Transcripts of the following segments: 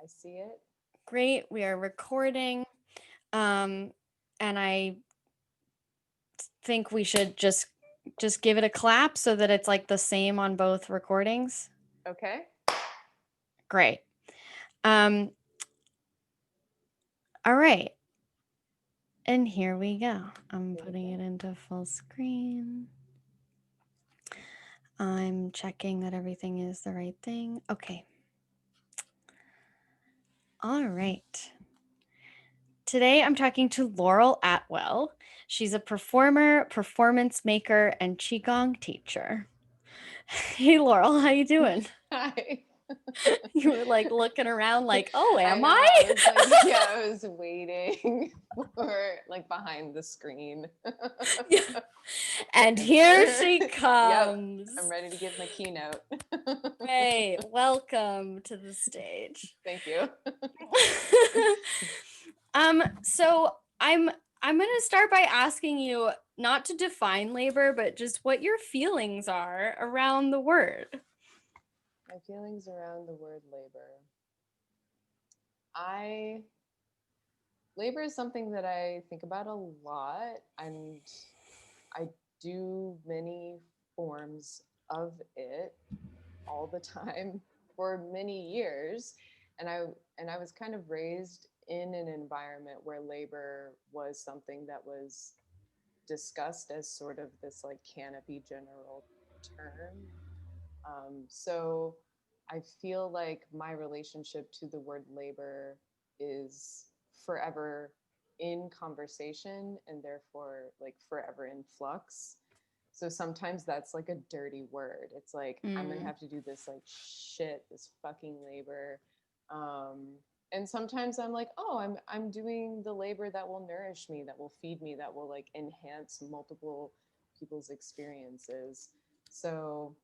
I see it. Great. We are recording. And I think we should just give it a clap so that it's like the same on both recordings. Okay. Great. Um, all right. And here we go. I'm Here we putting it go. into full screen. I'm checking that everything is the right thing. Okay. All right. Today I'm talking to Laurel Atwell. She's a performer, performance maker, and qigong teacher. Hey Laurel, how you doing? Hi. You were like looking around like, "Oh, I am know. I?" I was like, yeah, I was waiting for like behind the screen. Yeah. And here she Yep. I'm comes. ready to give my keynote. Hey, welcome to the stage. Thank you. So I'm going to start by asking you not to define labor, but just what your feelings are around the word. My feelings around the word labor. I labor is something that I think about a lot, and I do many forms of it all the time for many years, and I was kind of raised in an environment where labor was something that was discussed as sort of this like canopy general term. So I feel like my relationship to the word labor is forever in conversation and therefore like forever in flux. So sometimes that's like a dirty word. It's like I'm gonna Mm, have to do this like shit, this fucking labor. Um, and sometimes I'm like, oh, I'm doing the labor that will nourish me, that will feed me, that will like enhance multiple people's experiences. So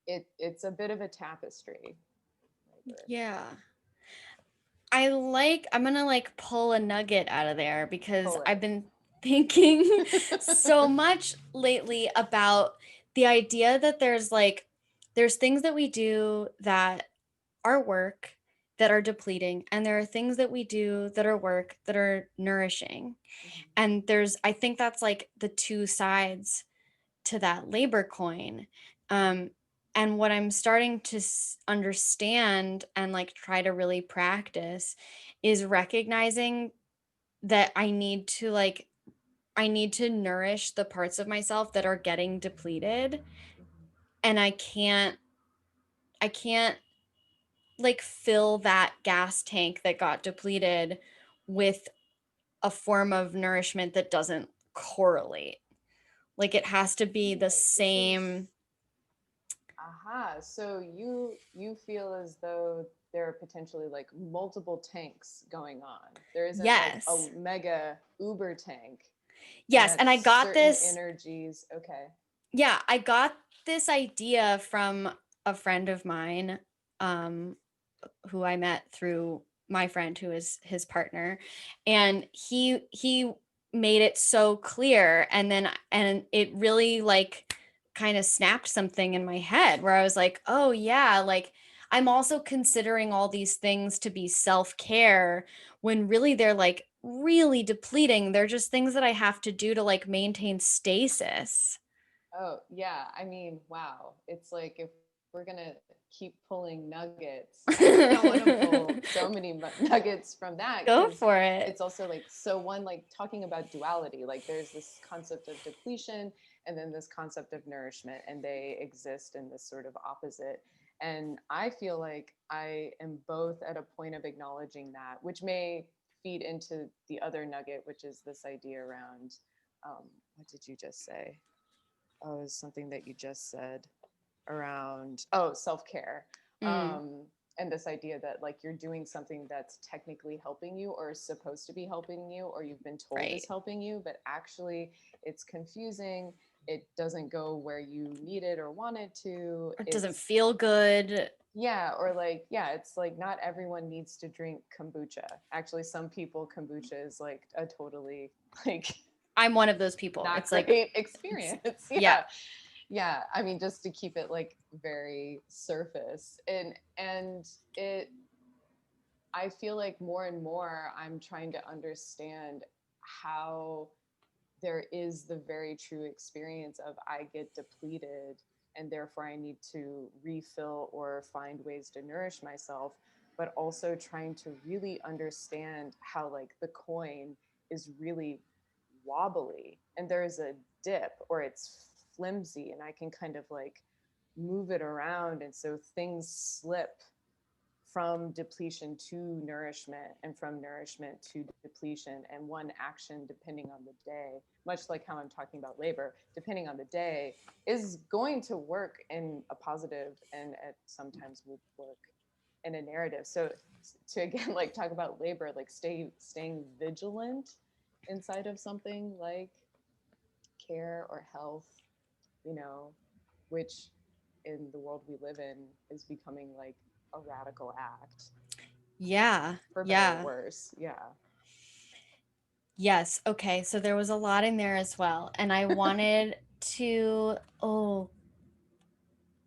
it's a bit of a tapestry. Labor. yeah. I'm gonna like pull a nugget out of there because Pull I've been thinking so it. much lately about the idea that there's things that we do that are work that are depleting, and there are things that we do that are work that are nourishing. Mhm. And I think that's like the two sides to that labor coin. Um, and what I'm starting to understand and like try to really practice is recognizing that I need to nourish the parts of myself that are getting depleted, Mhm. and I can't like fill that gas tank that got depleted with a form of nourishment that doesn't correlate. Like it has to be the Okay, this is same. aha. So you feel as though there are potentially like multiple tanks going on. There isn't like a Yes. mega uber tank and Yes, that and I got certain this. energies. Okay. Yeah, I got this idea from a friend of mine, um, who I met through my friend who is his partner, and he made it so clear, and it really like kind of snapped something in my head where I was like, "Oh yeah, like I'm also considering all these things to be self-care when really they're like really depleting. They're just things that I have to do to like maintain stasis." Oh, yeah. I mean, wow. It's like if we're going to keep pulling nuggets, I want to pull so many nuggets from that because Go for it's it. also like, so one, like talking about duality, like there's this concept of depletion and then this concept of nourishment, and they exist in this sort of opposite. And I feel like I am both at a point of acknowledging that, which may feed into the other nugget, which is this idea around what did you just say? Oh, is something that you just said around self-care. Mm, um and this idea that like you're doing something that's technically helping you or is supposed to be helping you or you've been told is right. helping you, but actually it's confusing, it doesn't go where you need it or want it to. It doesn't It's feel good. yeah, or like yeah, it's like not everyone needs to drink kombucha. Actually, some people kombucha is like a totally like I'm one of those people. not It's like great it's experience. yeah. Yeah. Yeah, I mean just to keep it like very surface, and it I feel like more and more I'm trying to understand how there is the very true experience of I get depleted and therefore I need to refill or find ways to nourish myself, but also trying to really understand how like the coin is really wobbly and there's a dip or it's flimsy and I can kind of like move it around and so things slip from depletion to nourishment and from nourishment to depletion and one action depending on the day, much like how I'm talking about labor, depending on the day is going to work in a positive and at sometimes will work in a narrative. So to again like talk about labor, like staying vigilant inside of something like care or health, you know, which in the world we live in is becoming like a radical act Yeah. for better or Yeah. worse. Yeah. Yes. Okay. So there was a lot in there as well. And I wanted to, oh,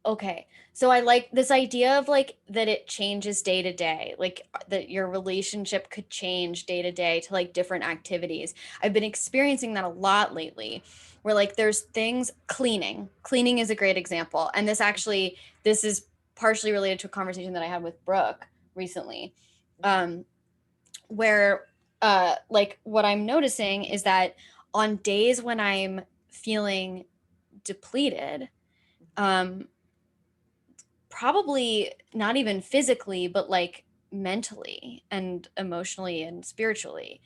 okay. So I like this idea of like that it changes day to day, like that your relationship could change day to day to like different activities. I've been experiencing that a lot lately where like there's things cleaning. Cleaning is a great example. And this is partially related to a conversation that I had with Brooke recently. Um, where like what I'm noticing is that on days when I'm feeling depleted, um probably not even physically but like mentally and emotionally and spiritually,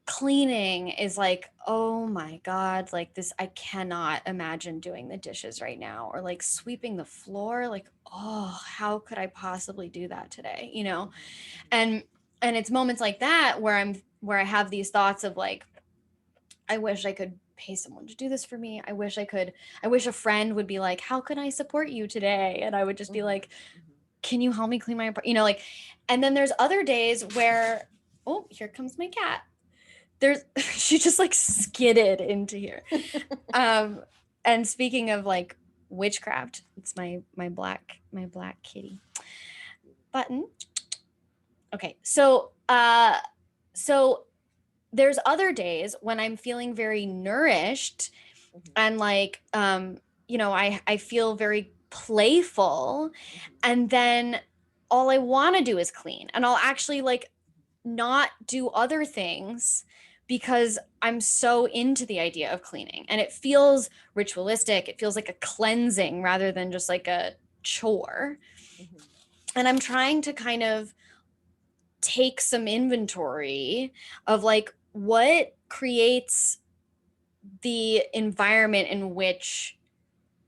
cleaning is like, oh my god, like this, I cannot imagine doing the dishes right now, or like sweeping the floor, like, oh, how could I possibly do that today, you know? and and it's moments like that where I have these thoughts of like, I wish I could pay someone to do this for me. I wish a friend would be like, how can I support you today? And I would just be like, can you help me clean my apartment? You know, like, and then there's other days where, oh, here comes my cat. There's she just like skidded into here. Um, and speaking of like witchcraft, it's my black kitty. Button. Okay. So there's other days when I'm feeling very nourished and like you know, I feel very playful, and then all I want to do is clean, and I'll actually like not do other things because I'm so into the idea of cleaning, and it feels ritualistic, it feels like a cleansing rather than just like a chore. And I'm trying to kind of take some inventory of like what creates the environment in which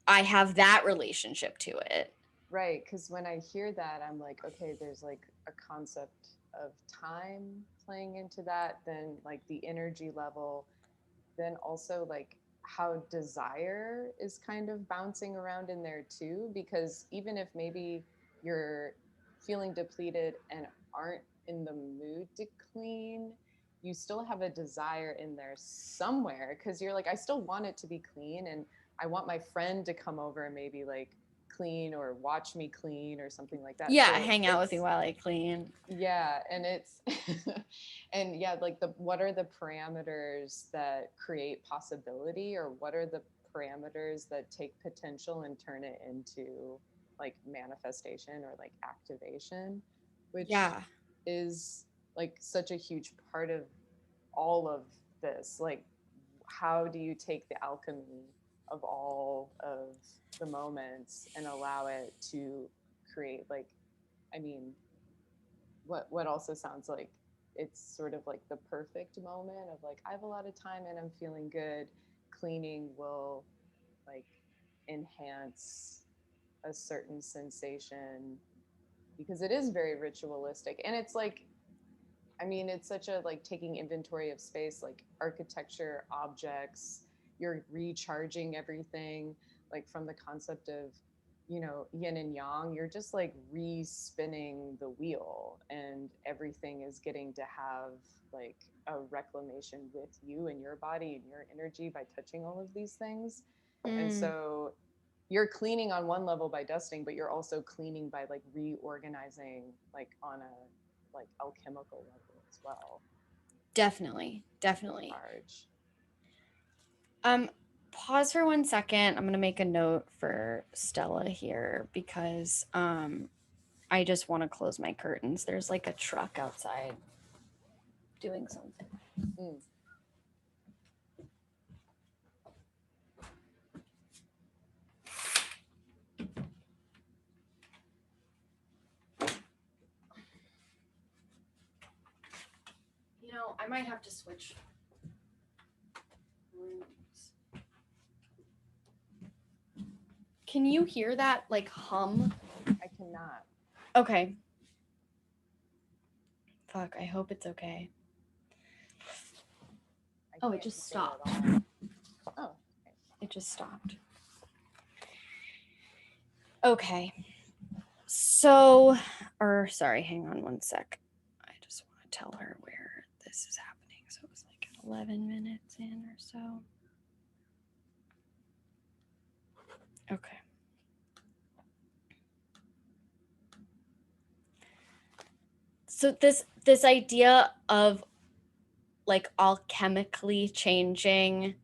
I have that relationship to it. Right. Because when I hear that, I'm like, okay, there's like a concept of time playing into that, then like the energy level, then also like how desire is kind of bouncing around in there too. Because even if maybe you're feeling depleted and aren't in the mood to clean, you still have a desire in there somewhere because you're like, I still want it to be clean and I want my friend to come over and maybe like clean or watch me clean or something like that. Yeah, So hang out with you it's while I clean. yeah, and it's and yeah, like the what are the parameters that create possibility or what are the parameters that take potential and turn it into like manifestation or like activation, which Yeah. is like such a huge part of all of this. Like how do you take the alchemy of all of the moments and allow it to create like, I mean, what also sounds like it's sort of like the perfect moment of like I have a lot of time and I'm feeling good. Cleaning will like enhance a certain sensation because it is very ritualistic and it's like, I mean, it's such a like taking inventory of space, like architecture, objects, you're recharging everything, like from the concept of, you know, yin and yang, you're just like re-spinning the wheel and everything is getting to have like a reclamation with you and your body and your energy by touching all of these things. And Mm. so you're cleaning on one level by dusting, but you're also cleaning by like reorganizing like on a like alchemical level as well. Definitely. Definitely. Charge. Pause for 1 second. I'm gonna make a note for Stella here because I just want to close my curtains. There's like a truck outside doing something. Mm. You know, I might have to switch rooms. Can you hear that like hum? I cannot. Okay. Fuck, I hope it's okay. Oh, it just stopped. Oh, okay. It just stopped. Okay. So, sorry, hang on 1 sec. I just want to tell her where this is happening. So it was like 11 minutes in or so. Okay. So this idea of like alchemically changing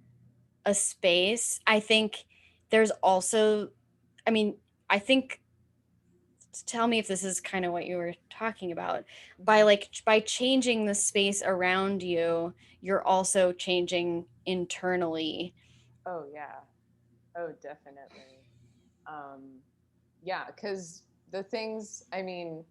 a space, I think there's also, I mean, I think, tell me if this is kind of what you were talking about, by changing the space around you, you're also changing internally. Oh yeah. Oh, definitely. Yeah, because the things, I mean,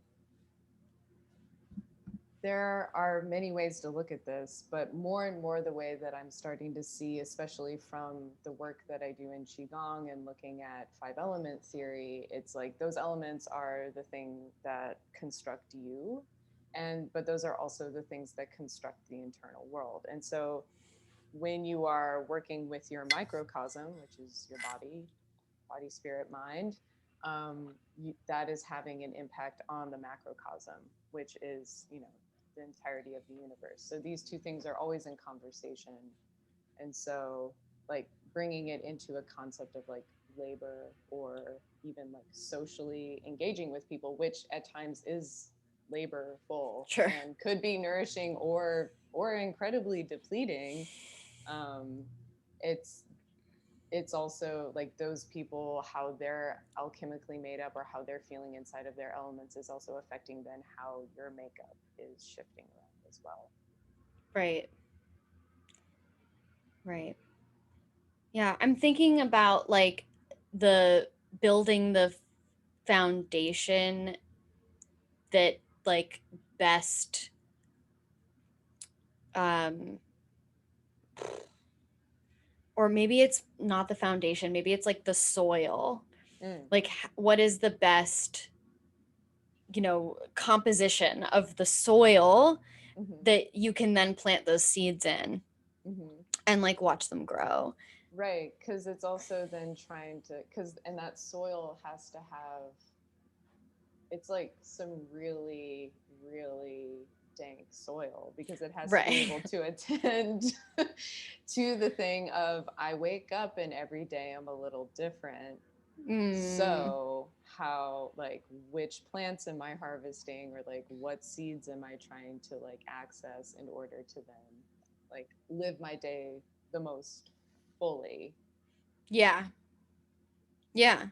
there are many ways to look at this, but more and more the way that I'm starting to see, especially from the work that I do in Qigong and looking at five element theory, it's like those elements are the thing that construct you. But those are also the things that construct the internal world. And so when you are working with your microcosm, which is your body, spirit, mind, that is having an impact on the macrocosm, which is, the entirety of the universe. So these two things are always in conversation. And so, like, bringing it into a concept of like labor or even like socially engaging with people, which at times is laborful Sure. and could be nourishing or incredibly depleting. um, it's also like those people, how they're alchemically made up or how they're feeling inside of their elements is also affecting then how your makeup is shifting around as well. Right. Right. Yeah, I'm thinking about like the building the foundation that like best um or maybe it's not the foundation, maybe it's like the soil. Mm. Like what is the best, composition of the soil Mm-hmm. that you can then plant those seeds in Mm-hmm. and like watch them grow. Right, because it's also then trying to, and that soil has to have, it's like some really, really dank soil because it has to be Right. able to attend to the thing of I wake up and every day I'm a little different. So how, like, which plants am I harvesting, or like what seeds am I trying to like access in order to then like live my day the most fully? Yeah. Yeah.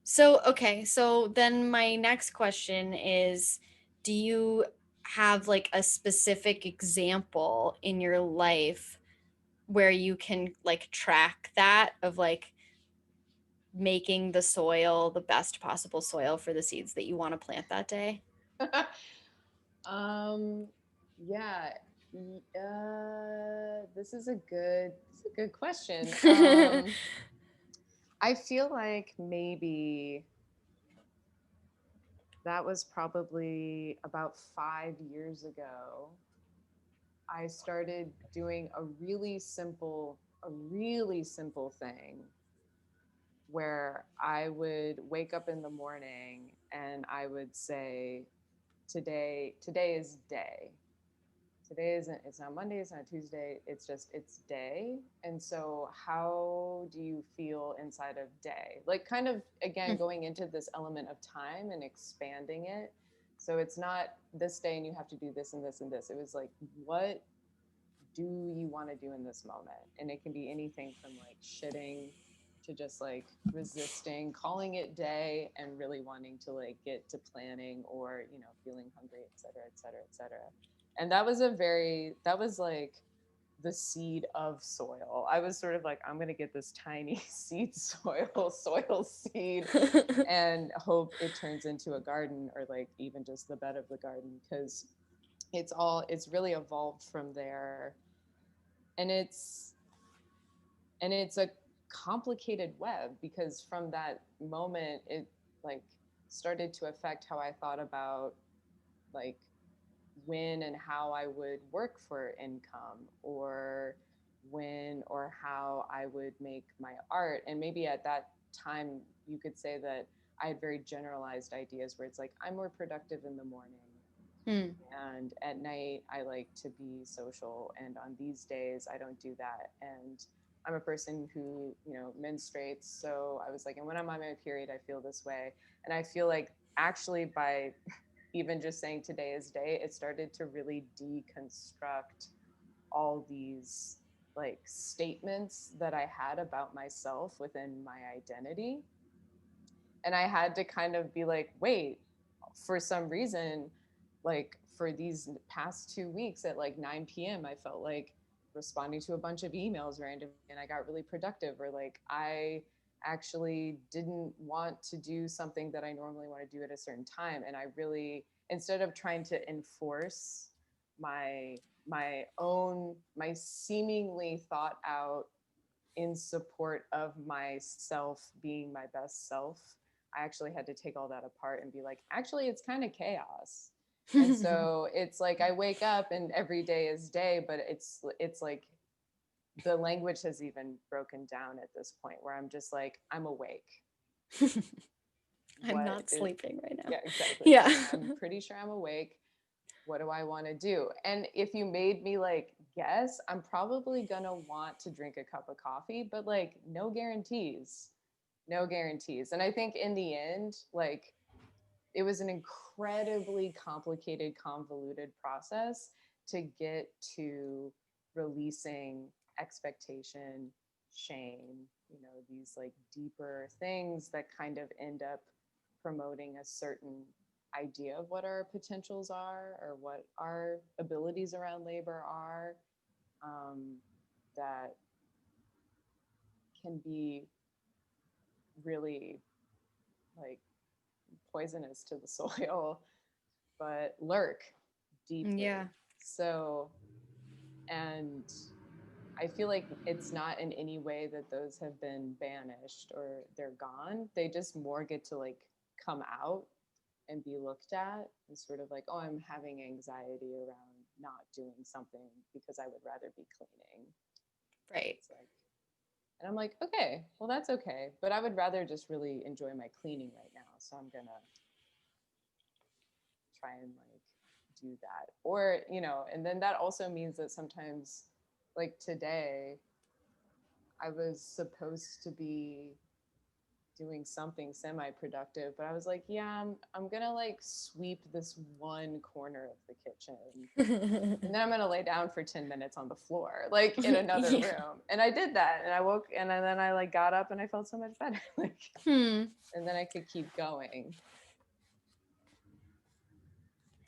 So, okay. So then my next question is, do you have like a specific example in your life where you can like track that of like making the soil the best possible soil for the seeds that you want to plant that day? um yeah. This is a good question. I feel like maybe that was probably about 5 years ago. I started doing a really simple thing where I would wake up in the morning and I would say, today is day. Today isn't, it's not Monday, it's not Tuesday, it's day. And so how do you feel inside of day? Like kind of again going into this element of time and expanding it. So it's not this day and you have to do this and this and this. It was like, what do you want to do in this moment? And it can be anything from like shitting to just like resisting, calling it day and really wanting to like get to planning or, you know, feeling hungry, et cetera, et cetera, et cetera. And that was like the seed of soil. I was sort of like, I'm going to get this tiny seed soil seed and hope it turns into a garden or like even just the bed of the garden because it's really evolved from there. And it's a complicated web because from that moment it like started to affect how I thought about like when and how I would work for income or when or how I would make my art. And maybe at that time, you could say that I had very generalized ideas where it's like, I'm more productive in the morning. Hmm. And at night, I like to be social. And on these days, I don't do that. And I'm a person who, you know, menstruates. So I was like, and when I'm on my period, I feel this way. And I feel like actually by even just saying today is day, it started to really deconstruct all these like statements that I had about myself within my identity. And I had to kind of be like, wait, for some reason, like for these past 2 weeks at like 9 p.m., I felt like responding to a bunch of emails randomly and I got really productive, or like I actually didn't want to do something that I normally want to do at a certain time. And I really, instead of trying to enforce my my seemingly thought out in support of myself being my best self, I actually had to take all that apart and be like, actually, it's kind of chaos. And so it's like I wake up and every day is day, but it's like the language has even broken down at this point where I'm just like, I'm awake. I'm What not is sleeping right now. Yeah, exactly. Yeah. I'm pretty sure I'm awake. What do I want to do? And if you made me like guess, I'm probably gonna want to drink a cup of coffee, but like no guarantees. No guarantees. And I think in the end, like it was an incredibly complicated, convoluted process to get to releasing expectation, shame, you know, these like deeper things that kind of end up promoting a certain idea of what our potentials are or what our abilities around labor are, um, that can be really like poisonous to the soil, but lurk Yeah. deeply. So, and I feel like it's not in any way that those have been banished or they're gone. They just more get to like come out and be looked at and sort of like, oh, I'm having anxiety around not doing something because I would rather be cleaning. Right. It's like, and I'm like, okay, well, that's okay. But I would rather just really enjoy my cleaning right now. So I'm going to try and like do that. Or, you know, and then that also means that sometimes, like today, I was supposed to be doing something semi-productive, but I was like, yeah, I'm gonna like sweep this one corner of the kitchen and then I'm gonna lay down for 10 minutes on the floor, like in another Yeah. room. And I did that and I woke and then I like got up and I felt so much better. Like, Hmm. and then I could keep going.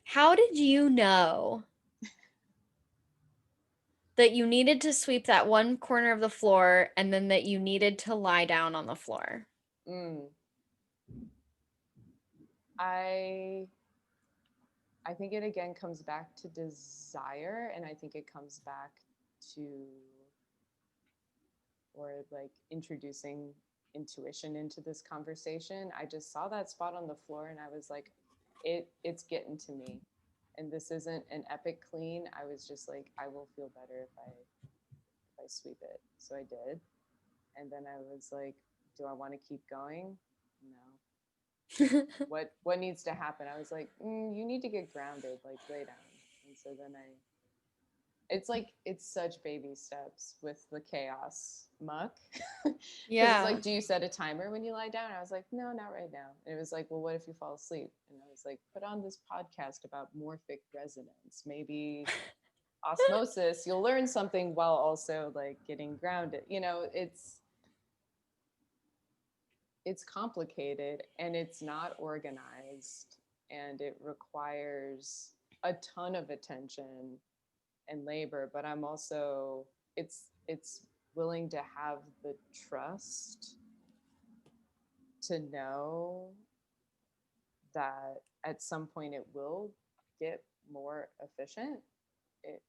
How did you know that you needed to sweep that one corner of the floor and then that you needed to lie down on the floor? Mm. I I think it again comes back to desire, and I think it comes back to or like introducing intuition into this conversation. I just saw that spot on the floor and I was like, it's getting to me. And this isn't an epic clean. I was just like, I will feel better if I sweep it. So I did. And then I was like, do I want to keep going? No. What needs to happen? I was like, you need to get grounded, like lay down. And so then I It's like it's such baby steps with the chaos muck. Because it's Yeah. like, do you set a timer when you lie down? I was like, no, not right now. And it was like, well, what if you fall asleep? And I was like, put on this podcast about morphic resonance. Maybe osmosis, you'll learn something while also like getting grounded. It's complicated and it's not organized and it requires a ton of attention and labor, but I'm also it's willing to have the trust to know that at some point it will get more efficient.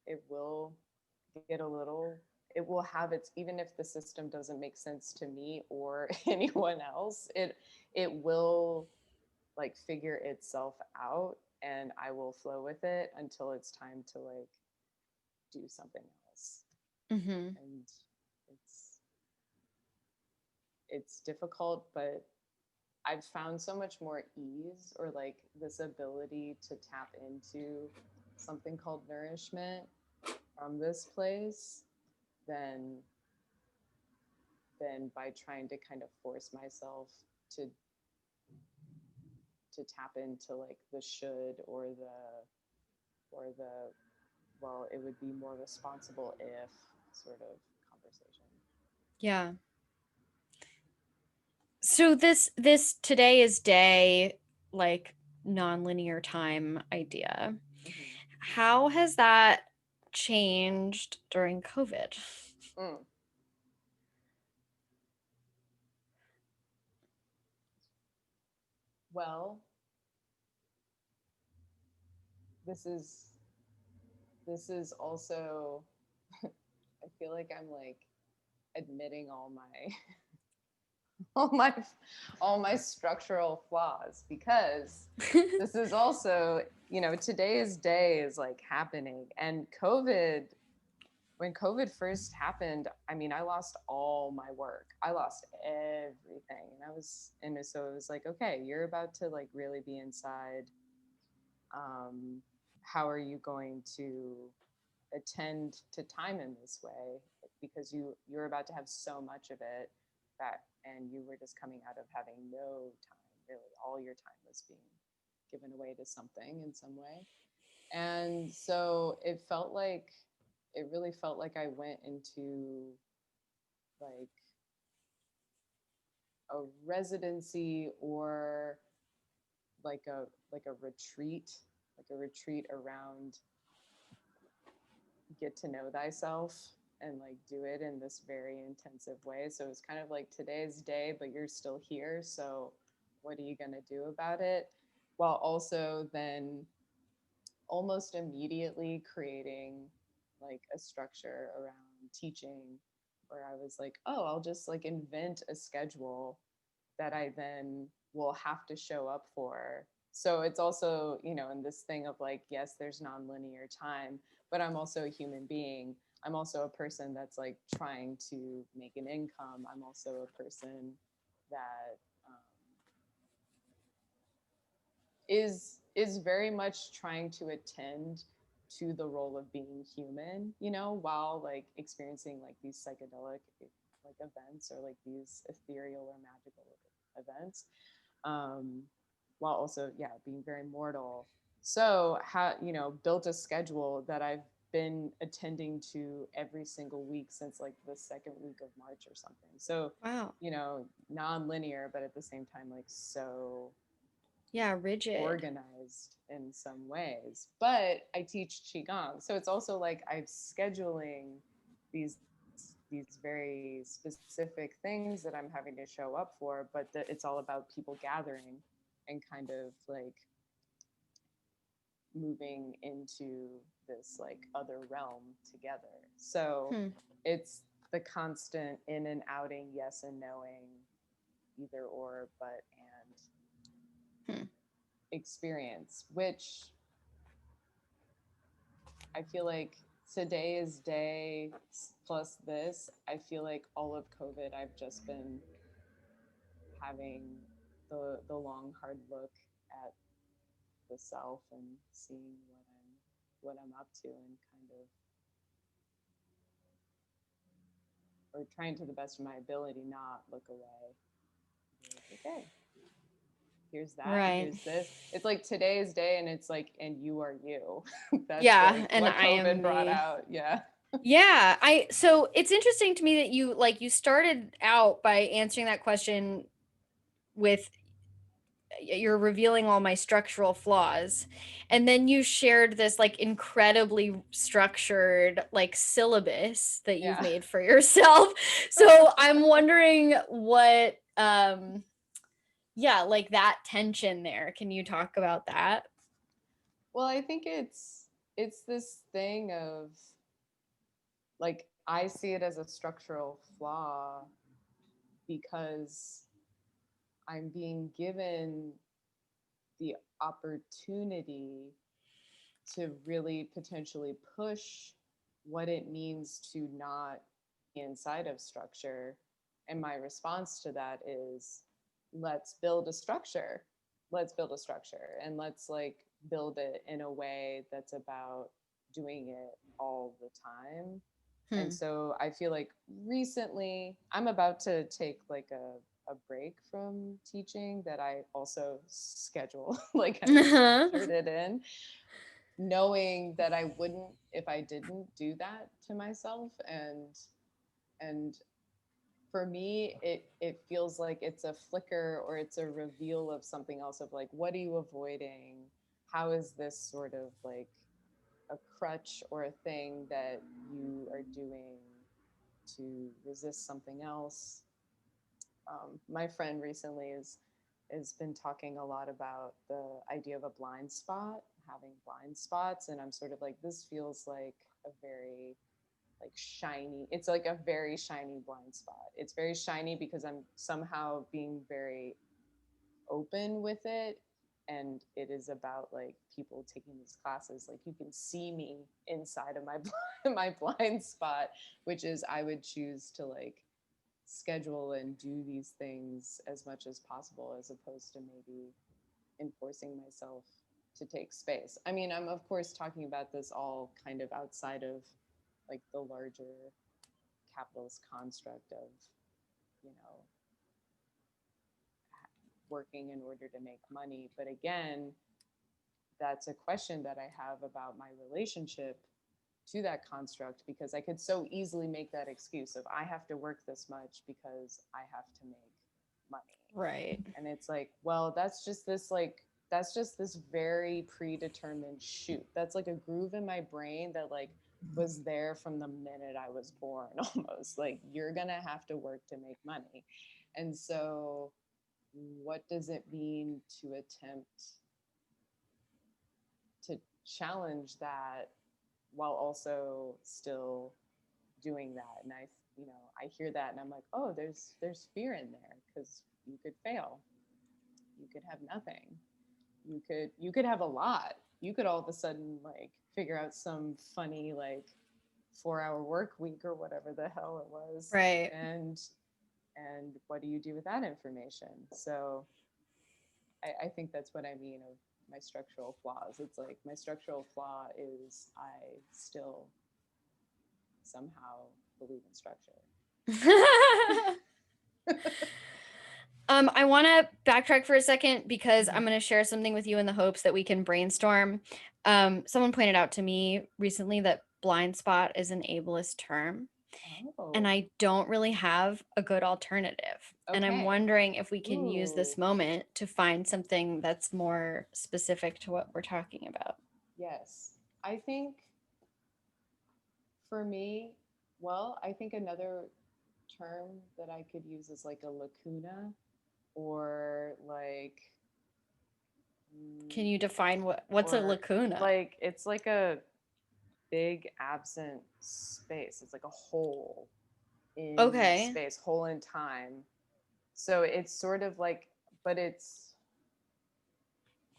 It will get a little, it will have its, even if the system doesn't make sense to me or anyone else, it will like figure itself out and I will flow with it until it's time to like do something else. Mm-hmm. And it's it's difficult, but I've found so much more ease or like this ability to tap into something called nourishment from this place than than by trying to kind of force myself to to tap into like the should or the well, it would be more responsible if sort of conversation. Yeah. So this today is day, like, nonlinear time idea. Mm-hmm. How has that changed during COVID? Mm. Well, this is this is also I feel like I'm like admitting all my all my all my structural flaws because this is also, today's day is like happening and COVID, when COVID first happened, I mean, I lost all my work. I lost everything. And so it was like, okay, you're about to like really be inside. How are you going to attend to time in this way? Because you're about to have so much of it that, and you were just coming out of having no time, really. All your time was being given away to something in some way. And so it really felt like I went into like a residency or like a like a retreat around get to know thyself and like do it in this very intensive way. So it's kind of like today's day, but you're still here. So what are you going to do about it? While also then almost immediately creating like a structure around teaching where I was like, oh, I'll just like invent a schedule that I then will have to show up for. So it's also, in this thing of like, yes, there's nonlinear time, but I'm also a human being. I'm also a person that's like trying to make an income. I'm also a person that is very much trying to attend to the role of being human, while like experiencing like these psychedelic like events or like these ethereal or magical events, um, while also, yeah, being very mortal. So, built a schedule that I've been attending to every single week since like the second week of March or something. So, Wow. non-linear, but at the same time, like so Yeah, rigid. organized in some ways. But I teach qigong, so it's also like I'm scheduling these very specific things that I'm having to show up for, but it's all about people gathering and kind of like moving into this like other realm together. So Hmm. it's the constant in and outing, yes and knowing, either or, but and Hmm. experience, which I feel like today is day plus this. I feel like all of COVID, I've just been having the long hard look at the self and seeing what I'm up to and kind of or trying to the best of my ability not look away. Be like, okay, here's that, Right. here's this. It's like today's day, and it's like, and you are you. That's Yeah, like and what I am COVID brought me. out. Yeah. Yeah, so it's interesting to me that you started out by answering that question with you're revealing all my structural flaws, and then you shared this like incredibly structured like syllabus that you've Yeah. made for yourself. So I'm wondering what yeah, like that tension there. Can you talk about that? Well, I think it's this thing of like I see it as a structural flaw because I'm being given the opportunity to really potentially push what it means to not be inside of structure. And my response to that is let's build a structure. Let's build a structure and let's like build it in a way that's about doing it all the time. And Hmm. so I feel like recently I'm about to take like a break from teaching that I also schedule, like I structured it in, knowing that I wouldn't if I didn't do that to myself. And for me it feels like it's a flicker or it's a reveal of something else, of like what are you avoiding, how is this sort of like a crutch or a thing that you are doing to resist something else. My friend recently has been talking a lot about the idea of a blind spot, having blind spots, and I'm sort of like, this feels like a very like shiny. It's like a very shiny blind spot. It's very shiny because I'm somehow being very open with it, and it is about like people taking these classes, like you can see me inside of my my blind spot, which is I would choose to like schedule and do these things as much as possible as opposed to maybe enforcing myself to take space. I mean, I'm of course talking about this all kind of outside of like the larger capitalist construct of, you know, working in order to make money. But again, that's a question that I have about my relationship to that construct, because I could so easily make that excuse of I have to work this much because I have to make money. Right. And it's like, well, that's just this very predetermined shoot. That's like a groove in my brain that like was there from the minute I was born almost. Like you're going to have to work to make money. And so what does it mean to attempt to challenge that while also still doing that? And I hear that and I'm like, oh, there's fear in there because you could fail, you could have nothing, you could have a lot, you could all of a sudden like figure out some funny like 4-hour work week or whatever the hell it was. Right. And what do you do with that information? So I think that's what I mean of my structural flaws. It's like my structural flaw is I still somehow believe in structure. I want to backtrack for a second because I'm Mhm. going to share something with you in the hopes that we can brainstorm. Someone pointed out to me recently that blind spot is an ableist term, and Oh, I don't really have a good alternative. And I'm okay. wondering if we can use Ooh, this moment to find something that's more specific to what we're talking about. yes. I think for me, well, I think another term that I could use is like a lacuna, or like Can mm, you define what's a or lacuna? like it's like a big absent space. It's like a hole in Okay. space, hole in time. So it's sort of like, but it's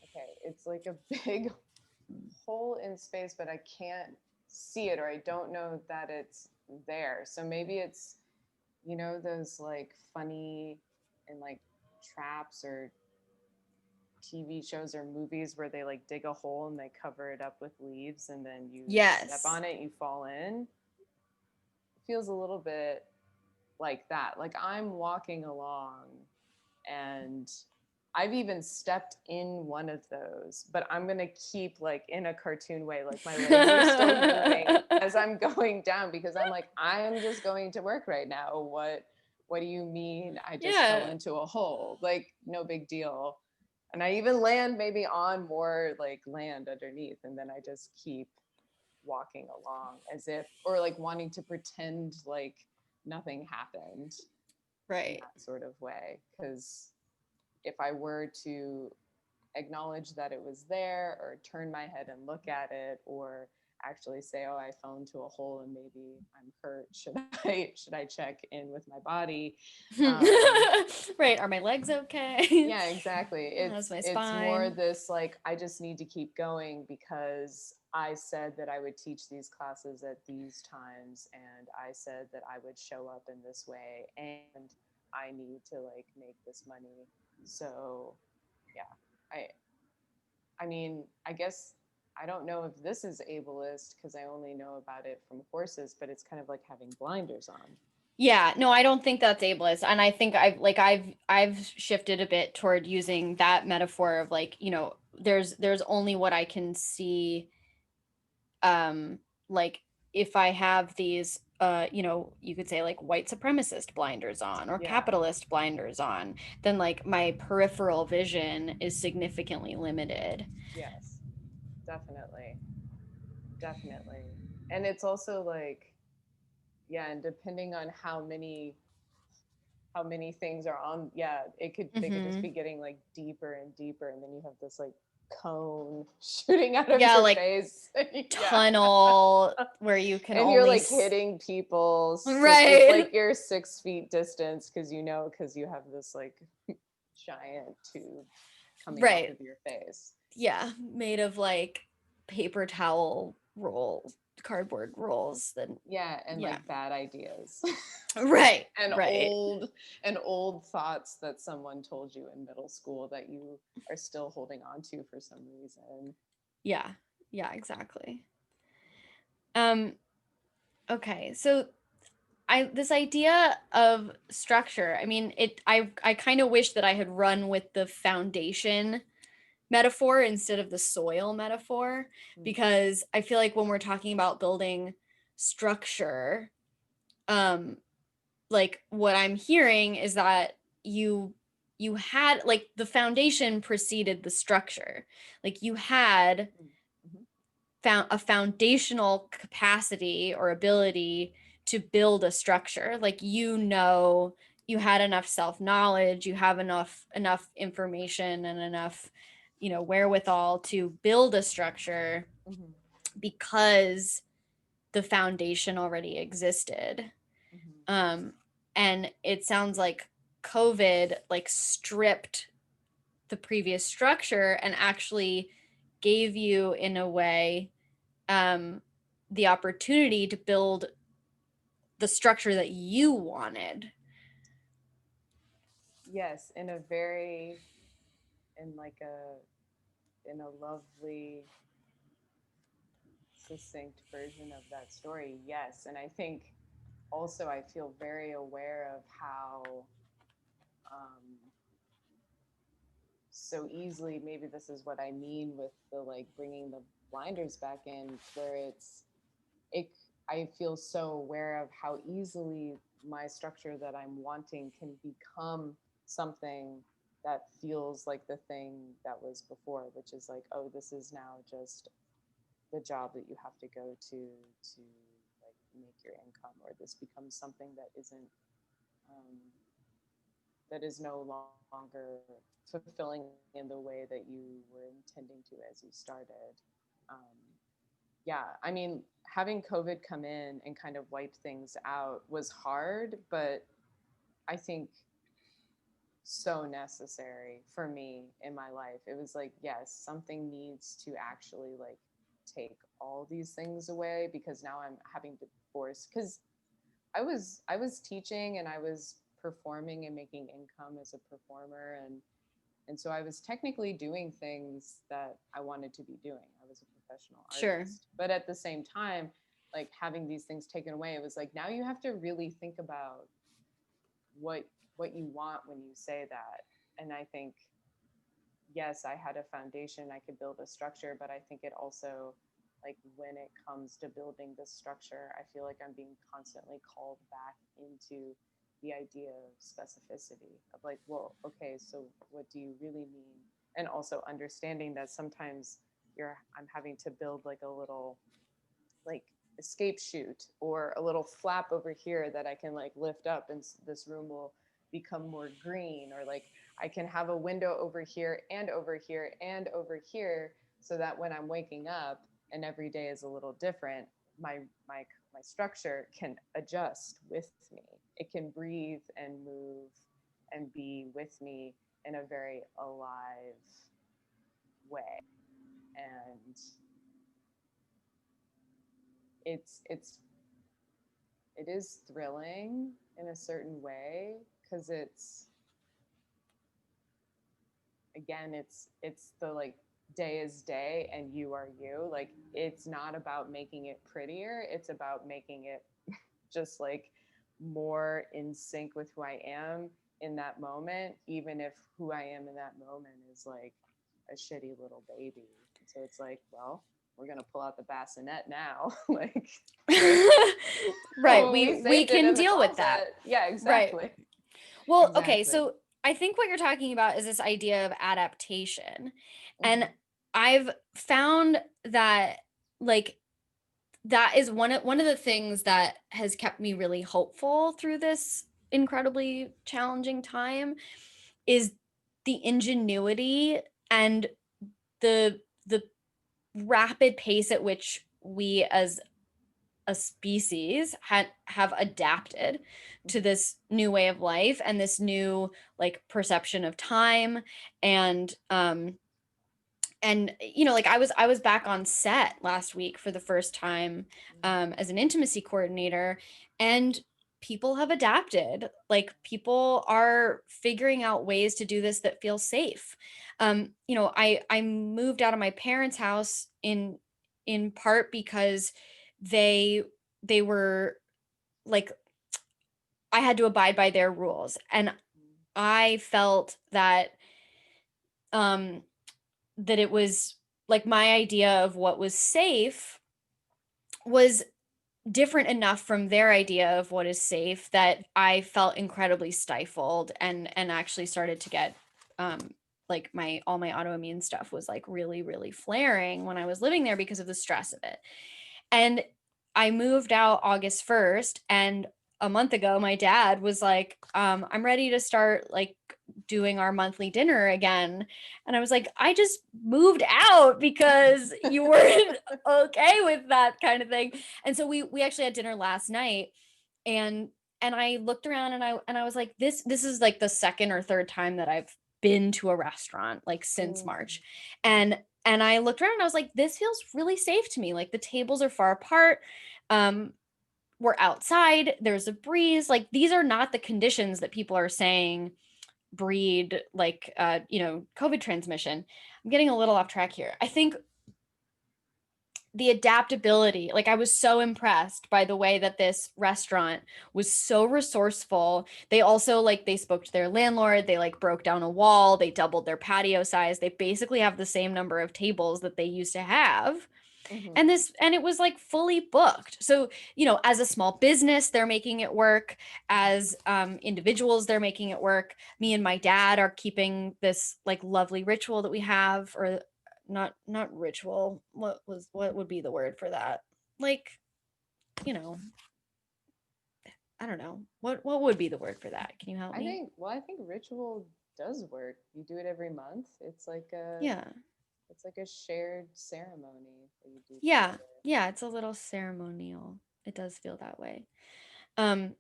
okay, it's like a big hole in space, but I can't see it or I don't know that it's there. So maybe it's, those like funny and like traps or TV shows or movies where they like dig a hole and they cover it up with leaves and then you step Yes. on it, you fall in. It feels a little bit. like that. Like I'm walking along and I've even stepped in one of those, but I'm going to keep like in a cartoon way, like my legs are still moving as I'm going down because I'm like, I'm just going to work right now. What do you mean I just fell Yeah. into a hole? Like no big deal. And I even land maybe on more like land underneath and then I just keep walking along as if or like wanting to pretend like nothing happened in Right. that sort of way because if I were to acknowledge that it was there or turn my head and look at it or actually say oh I fell into a hole and maybe I'm hurt should I check in with my body Right. Are my legs okay? yeah exactly How's my it's more spine? this like I just need to keep going because I said that I would teach these classes at these times and I said that I would show up in this way and I need to like make this money so yeah i I mean, I guess I don't know if this is ableist because I only know about it from horses, but it's kind of like having blinders on. Yeah, no, I don't think that's ableist. And I think I've shifted a bit toward using that metaphor of like, there's only what I can see. Like if I have these you could say like white supremacist blinders on or Yeah. capitalist blinders on, then like my peripheral vision is significantly limited. Yes. Definitely. Definitely. And it's also like, yeah, and depending on how many things are on, yeah, they could just Hmm. be getting like deeper and deeper, and then you have this like cone shooting out of Yeah, your like face. Yeah. tunnel where you can And you're only like hitting people it's right. like you're 6 feet distance because you have this like giant tube coming off Right. of your face. Yeah, made of like paper towel roll, cardboard rolls. Then Yeah, and yeah. like bad ideas. Right. and Right. old thoughts that someone told you in middle school that you are still holding on to for some reason. Yeah. Yeah, exactly. Um okay. So I this idea of structure, I mean, I kind of wish that I had run with the foundation metaphor instead of the soil metaphor, Mm. because I feel like when we're talking about building structure, um like what I'm hearing is that you had like the foundation preceded the structure. Like you had Mhm. found a foundational capacity or ability to build a structure. Like you had enough self-knowledge, you have enough information and enough wherewithal to build a structure Mhm. because the foundation already existed. Mhm. um and it sounds like COVID like stripped the previous structure and actually gave you in a way um the opportunity to build the structure that you wanted. Yes, in like in a lovely succinct version of that story. Yes, and I think also I feel very aware of how um, so easily maybe this is what I mean with the like bringing the blinders back in where it I feel so aware of how easily my structure that I'm wanting can become something that feels like the thing that was before, which is like, oh, this is now just the job that you have to go to like make your income, or this becomes something um, that is no longer fulfilling in the way that you were intending to as you started. Um, yeah, I mean, having COVID come in and kind of wipe things out was hard, but I think so necessary for me in my life. It was like, yes, something needs to actually like take all these things away because now I'm having to force because I was teaching and I was performing and making income as a performer and so I was technically doing things that I wanted to be doing. I was a professional Sure. artist. But at the same time, like having these things taken away, it was like now you have to really think about what you want when you say that. And I think, yes, I had a foundation, I could build a structure, but I think it also, like, when it comes to building this structure, I feel like I'm being constantly called back into the idea of specificity of, like, well, okay, so what do you really mean? And also understanding that sometimes I'm having to build like a little, like, escape chute or a little flap over here that I can like lift up, and this room will become more green, or like I can have a window over here and over here and over here, so that when I'm waking up and every day is a little different, my my structure can adjust with me. It can breathe and move and be with me in a very alive way. And it's it is thrilling in a certain way, because it's, again, it's the, like, day is day and you are you. Like, it's not about making it prettier, it's about making it just like more in sync with who I am in that moment, even if who I am in that moment is like a shitty little baby. So it's like, well, we're gonna pull out the bassinet now. Like, Right. we We saved it can in the deal with that. closet. Yeah, Right. exactly. Well, okay, Exactly. so I think what you're talking about is this idea of adaptation. And Mm-hmm. I've found that, like, that is one of the things that has kept me really hopeful through this incredibly challenging time, is the ingenuity and the rapid pace at which we as a species have adapted to Mm-hmm. this new way of life and this new, like, perception of time. And like, I was back on set last week for the first time, as an intimacy coordinator, and people have adapted. Like, people are figuring out ways to do this that feel safe. I moved out of my parents' house in part because they were like, I had to abide by their rules, and I felt um that it was like, my idea of what was safe was different enough from their idea of what is safe that I felt incredibly stifled, and actually started to get, um like, my all my autoimmune stuff was like really, really flaring when I was living there because of the stress of it. And I moved out August 1st, and a month ago my dad was like, I'm ready to start, like, doing our monthly dinner again. And I was like, I just moved out because you weren't okay with that kind of thing. And so we actually had dinner last night, and I looked around, and I was like, this is like the second or third time that I've been to a restaurant, like, since Mm-hmm. March. And I looked around, and I was like, this feels really safe to me. Like, the tables are far apart. We're outside, there's a breeze. Like, these are not the conditions that people are saying breed, like, COVID transmission. I'm getting a little off track here. I think the adaptability, like, I was so impressed by the way that this restaurant was so resourceful. They also, like, they spoke to their landlord, they, like, broke down a wall, they doubled their patio size, they basically have the same number of tables that they used to have. Mm-hmm. And it was like fully booked. So, as a small business, they're making it work. As individuals, they're making it work. Me and my dad are keeping this, like, lovely ritual that we have. Or not ritual. What would be the word for that? Like, you know, I don't know. What would be the word for that? Can you help me? I think ritual does work. You do it every month. Yeah. It's like a shared ceremony that you do Yeah. together. Yeah, it's a little ceremonial. It does feel that way. Um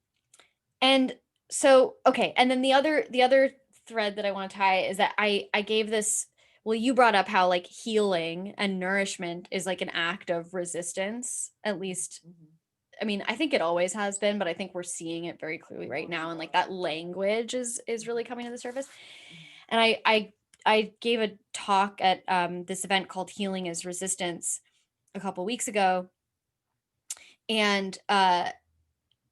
And so, okay, and then the other thread that I want to tie is that I gave this, well, you brought up how, like, healing and nourishment is like an act of resistance, at least. Mm-hmm. I mean, I think it always has been, but I think we're seeing it very clearly right More now, and, like, so. that Yeah. language is really Mm-hmm. coming to the surface. Mm-hmm. And I gave a talk at this event called Healing is Resistance a couple weeks ago, and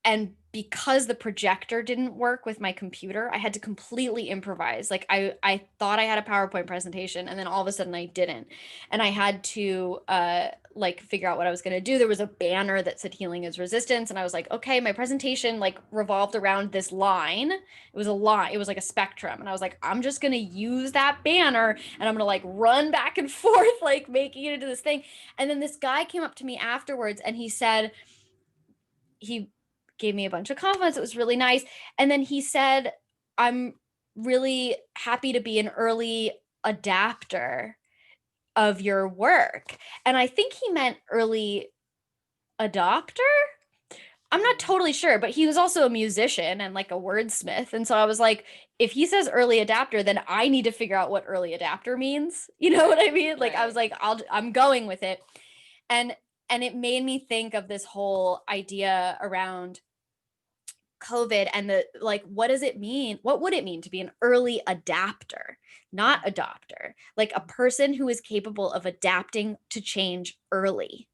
and because the projector didn't work with my computer, I had to completely improvise. Like I thought I had a PowerPoint presentation and then all of a sudden I didn't. And I had to like figure out what I was going to do. There was a banner that said healing is resistance and I was like, okay, my presentation like revolved around this line. It was a line, it was like a spectrum. And I was like, I'm just going to use that banner and I'm going to like run back and forth like making it into this thing. And then this guy came up to me afterwards and he said, he gave me a bunch of compliments. It was really nice. And then he said, I'm really happy to be an early adapter of your work. And I think he meant early adopter. I'm not totally sure, but he was also a musician and like a wordsmith. And so I was like, if he says early adapter, then I need to figure out what early adapter means. You know what I mean? Like I was like, I'm going with it. And it made me think of this whole idea around COVID and the like, what does it mean? What would it mean to be an early adapter, not adopter, like a person who is capable of adapting to change early?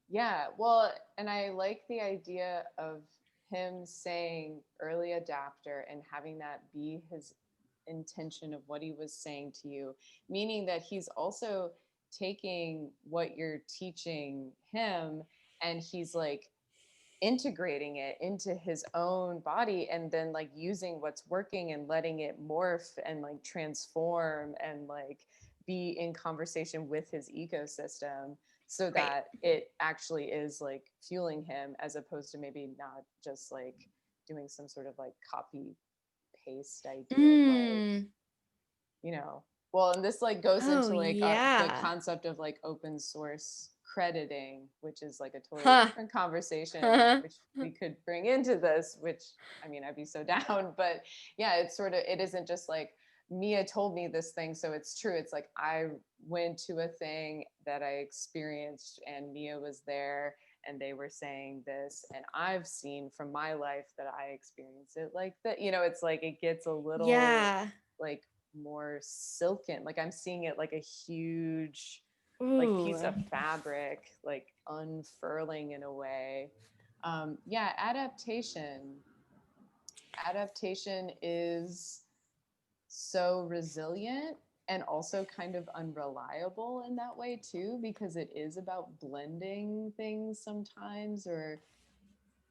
Yeah, well, and I like the idea of him saying early adapter and having that be his intention of what he was saying to you, meaning that he's also taking what you're teaching him and he's like integrating it into his own body and then like using what's working and letting it morph and like transform and like be in conversation with his ecosystem so Right. that it actually is like fueling him as opposed to maybe not just like doing some sort of like copy paste idea of like, Mm. you know, well, and this like goes Oh, into like the yeah. concept of like open source crediting, which is like a totally Huh. different conversation, Huh. which we could bring into this, which I mean, I'd be so down. But yeah, it's sort of, it isn't just like Mia told me this thing, so it's true. It's like I went to a thing that I experienced and Mia was there and they were saying this and I've seen from my life that I experienced it like that. You know, it's like it gets a little Yeah. like more silken, like I'm seeing it like a huge like Ooh. piece of fabric like unfurling in a way. Yeah, adaptation is so resilient and also kind of unreliable in that way too, because it is about blending things sometimes or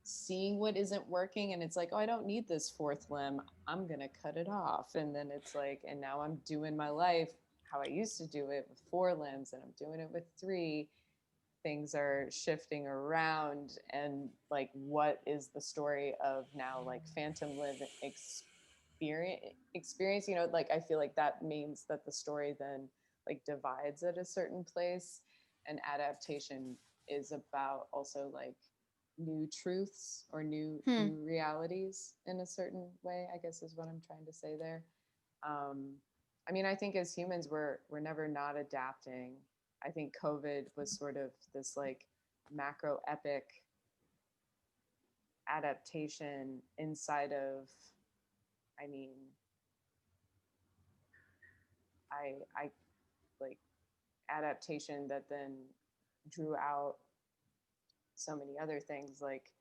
seeing what isn't working and it's like, oh, I don't need this fourth limb, I'm gonna cut it off. And then it's like, and now I'm doing my life how I used to do it with four limbs and I'm doing it with three. Things are shifting around and like what is the story of now like phantom limb experience, you know, like I feel like that means that the story then like divides at a certain place, and adaptation is about also like new truths or Hmm. new realities in a certain way, I guess is what I'm trying to say there. um I mean, I think as humans we're never not adapting. I think COVID was sort of this like macro epic adaptation inside of, I mean, I like adaptation that then drew out so many other things, like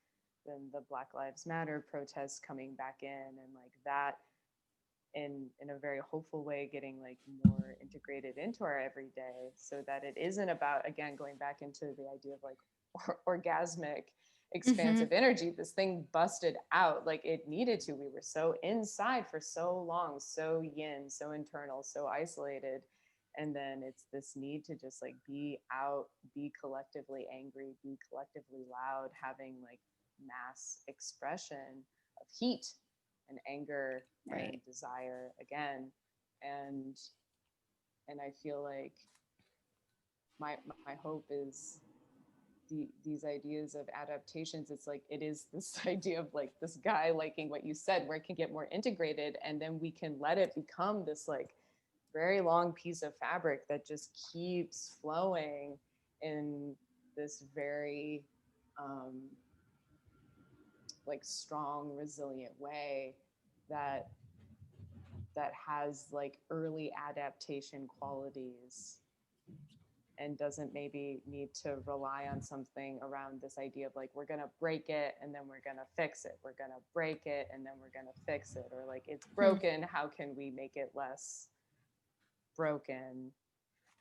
then the Black Lives Matter protests coming back in and like that in a very hopeful way getting like more integrated into our everyday, so that it isn't about, again, going back into the idea of like orgasmic Mm-hmm. expansive energy. This thing busted out like it needed to. We were so inside for so long, so yin, so internal, so isolated, and then it's this need to just like be out, be collectively angry, be collectively loud, having like mass expression of heat and anger Right. and desire again. and and I feel like my hope is these ideas of adaptations, it's like it is this idea of like this guy liking what you said, where it can get more integrated and then we can let it become this like very long piece of fabric that just keeps flowing in this very um, like strong resilient way that has like early adaptation qualities. and doesn't maybe need to rely on something around this idea of like we're going to break it and then we're going to fix it, we're going to break it and then we're going to fix it, or like it's Hmm. broken, how can we make it less broken.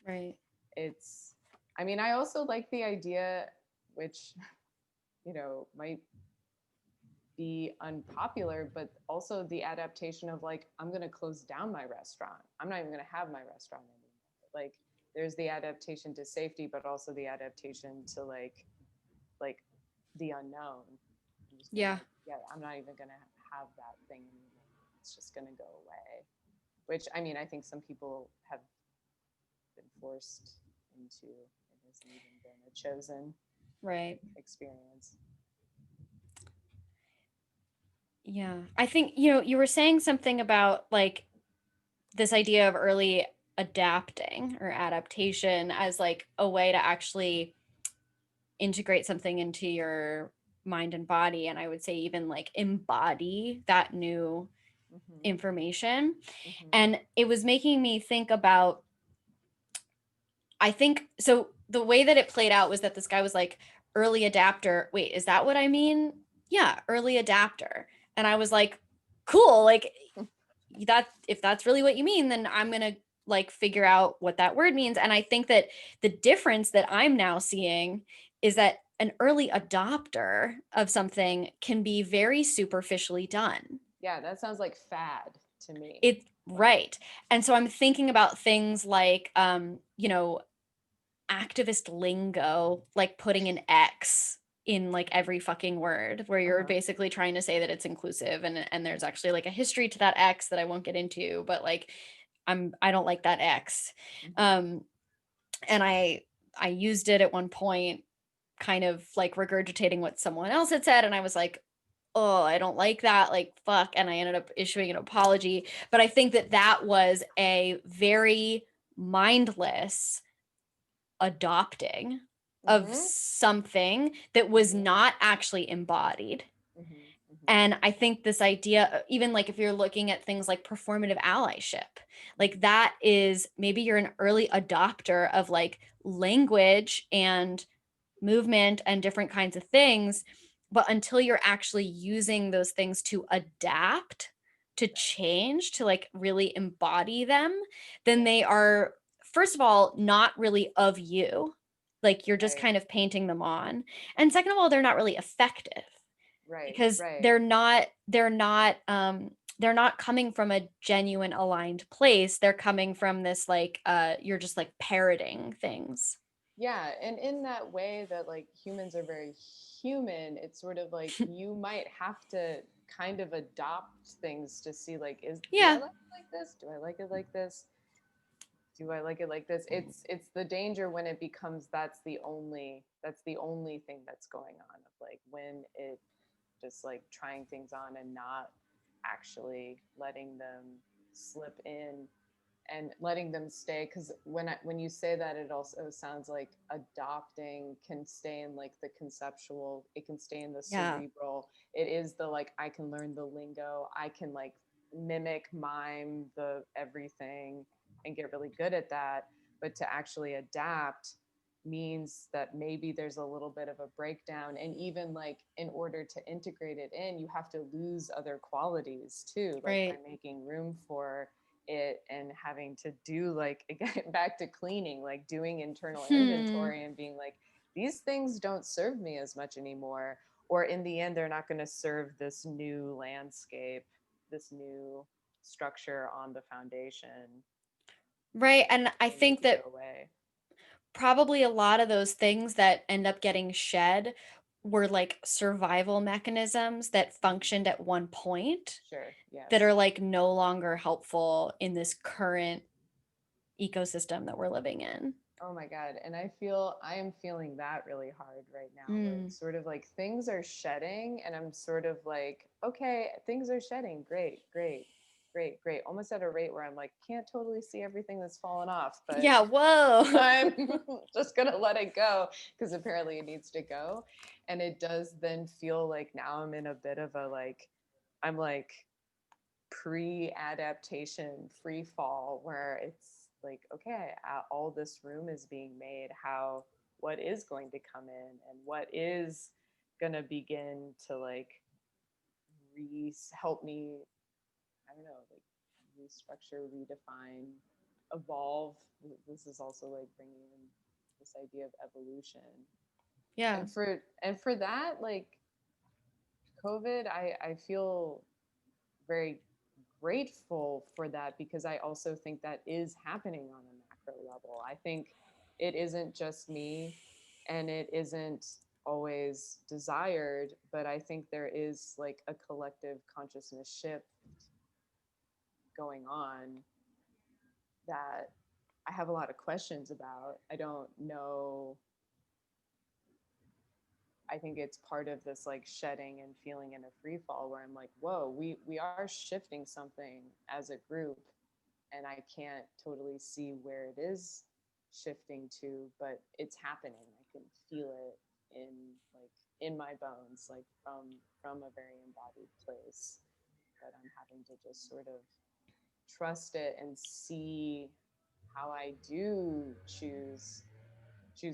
Right. It's, I mean, I also like the idea, which might be unpopular, but also the adaptation of like, I'm going to close down my restaurant, I'm not even going to have my restaurant anymore. Like there's the adaptation to safety, but also the adaptation to like the unknown. I'm just gonna, Yeah. yeah, I'm not even gonna have that thing anymore, it's just gonna go away. Which, I mean, I think some people have been forced into, it hasn't even been a chosen Right. experience. Yeah. I think, you were saying something about like this idea of early adapting or adaptation as like a way to actually integrate something into your mind and body. And I would say even like embody that new Mm-hmm. information. Mm-hmm. And it was making me think about, I think, so the way that it played out was that this guy was like, early adapter. Wait, is that what I mean? Yeah, early adapter. And I was like, cool. Like, that, if that's really what you mean, then I'm going to like figure out what that word means. And I think that the difference that I'm now seeing is that an early adopter of something can be very superficially done. Yeah, that sounds like fad to me. It Like, right. And so I'm thinking about things like activist lingo, like putting an X in like every fucking word, where you're uh-huh. basically trying to say that it's inclusive, and there's actually like a history to that X that I won't get into, but like I don't like that X. Mm-hmm. Um and I used it at one point, kind of like regurgitating what someone else had said, and I was like, oh, I don't like that, like fuck, and I ended up issuing an apology. But I think that that was a very mindless adopting of Mm-hmm. something that was Mm-hmm. not actually embodied. Mm-hmm. Mm-hmm. And I think this idea, even like if you're looking at things like performative allyship, like that is maybe you're an early adopter of like language and movement and different kinds of things. But until you're actually using those things to adapt, to Right. change, to like really embody them, then Yeah. they are, first of all, not really of you. Like you're just Right. kind of painting them on. And second of all, they're not really effective Right. because Right. they're not coming from a genuine aligned place. They're coming from this like you're just like parroting things. Yeah, and in that way that like humans are very human, it's sort of like you might have to kind of adopt things to see like, is, do I Yeah. like it like this? Do I like it like this? Do I like it like this? It's the danger when it becomes that's the only thing that's going on, of like when it just like trying things on and not actually letting them slip in and letting them stay. Because when you say that, it also sounds like adopting can stay in like the conceptual, it can stay in the Yeah. cerebral, it is the like I can learn the lingo, I can like mimic, mime the everything and get really good at that. But to actually adapt means that maybe there's a little bit of a breakdown, and even like in order to integrate it in, you have to lose other qualities too, like by Right. making room for it and having to do like again back to cleaning, like doing internal Hmm. inventory and being like, these things don't serve me as much anymore, or in the end they're not going to serve this new landscape, this new structure on the foundation. Right. And I They need think to go that away. probably a lot of those things that end up getting shed were like survival mechanisms that Mhm. functioned at one point Sure, that yes. are like no longer helpful in this current ecosystem that we're living in. Oh my God. And I am feeling that really hard right now, where Mm. it's sort of like things are shedding and I'm sort of like, okay, things are shedding. Great, great, great, great. Almost at a rate where I'm like, can't totally see everything that's fallen off, but Yeah, whoa. I'm just going to let it go because apparently it needs to go. And it does then feel like now I'm in a bit of a like, I'm like pre adaptation free fall where it's like, okay, all this room is being made. What is going to come in and what is going to begin to like help me, I don't know, like restructure, redefine, evolve. This is also like bringing in this idea of evolution. Yeah. And for that, like COVID, I feel very grateful for that because I also think that is happening on a macro level. I think it isn't just me and it isn't always desired, but I think there is like a collective consciousness shift going on that I have a lot of questions about. I don't know. I think it's part of this like shedding and feeling in a free fall where I'm like, whoa, we are shifting something as a group, and I can't totally see where it is shifting to, but it's happening. I can feel it in like in my bones, like from a very embodied place. But I'm having to just sort of trust it and see how I do choose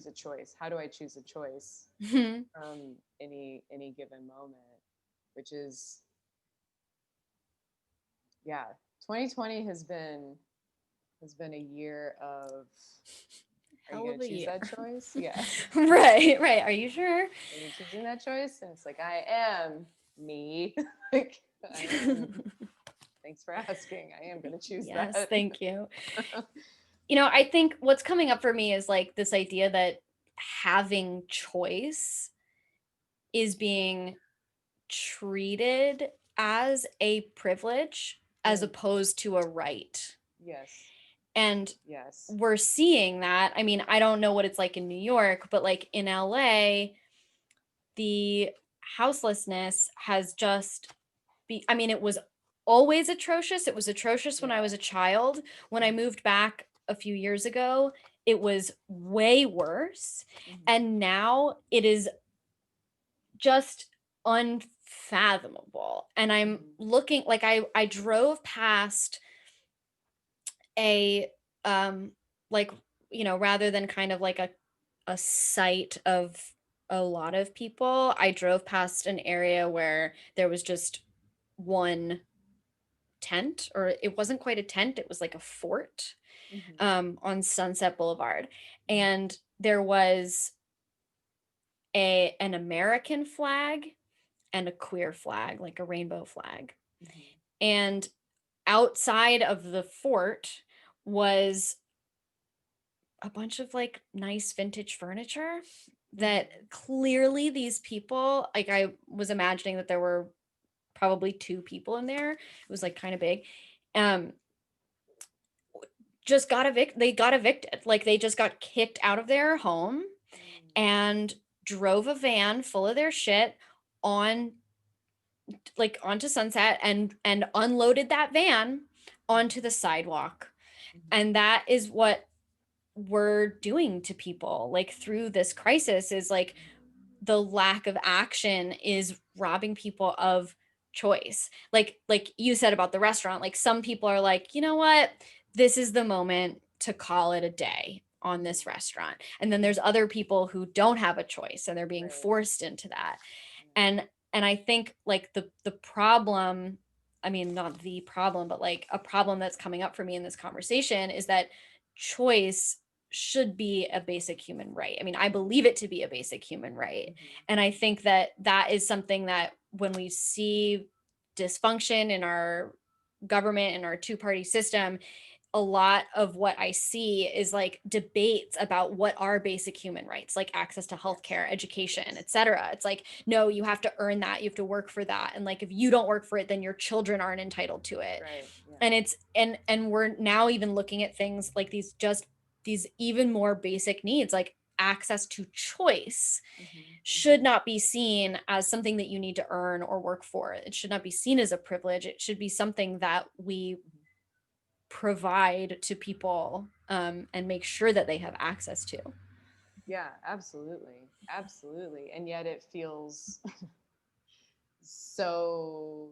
a choice. How do I choose a choice from any given moment? Which is, yeah, 2020 has been a year of, are you Hell going of to a choose year. that choice? Yeah. Right, right. Are you sure? Are you choosing that choice? And it's like, I am me. Like, I am. Thanks for asking. I am going to choose Yes, that. thank you. I think what's coming up for me is like this idea that having choice is being treated as a privilege as Mm, opposed to a right. yes. And Yes. we're seeing that. I mean, I don't know what it's like in New York, but like in LA, the houselessness has just I mean, it was always atrocious. It was atrocious when I Yeah. was a child. When I Mm-hmm. moved back a few years ago, it was way worse. Mm-hmm. And now it is just unfathomable. And I'm Mm-hmm. looking like I drove past a like rather than kind of like a site of a lot of people, I drove past an area where there was just one tent, or it wasn't quite a tent, it was like a fort Mm-hmm. on Sunset Boulevard. Mm-hmm. And there was an American flag and a queer flag, like a rainbow flag. Mm-hmm. And outside of the fort was a bunch of like nice vintage furniture that Mm-hmm. clearly these people, like I was imagining that there were probably two people in there. It was like kind of big. Um, just they got evicted. Like they just got kicked out of their home and drove a van full of their shit on like onto Sunset and unloaded that van onto the sidewalk. Mm-hmm. And that is what we're doing to people like through this crisis, is like the lack of action is robbing people of choice. Like you said about the restaurant, like some people are like, you know what, this is the moment to call it a day on Mm-hmm. this restaurant. And then there's other people who don't have a choice and they're being Right. forced into that. Yeah. And I think like the problem, I mean not the problem, but like a problem that's coming up for me in this conversation is that choice should be a basic human right. I mean, I believe it to be a basic human right. And I think that that is something that when we see dysfunction in our government and our two-party system, a lot of what I see is like debates about what are basic human rights, like access to Yes. healthcare, education, Yes. etc. It's like, no, you have to earn that, you have to work for that. And like if you don't work for it, then your children aren't entitled to it. Right. Yeah. And it's and we're now even looking at things like these even more basic needs, like access to choice Mm-hmm. should Mm-hmm. not be seen as something that you need to earn or work for. It should not be seen as a privilege. It should be something that we provide to people, and make sure that they have access to. Yeah, absolutely. Absolutely. And yet it feels so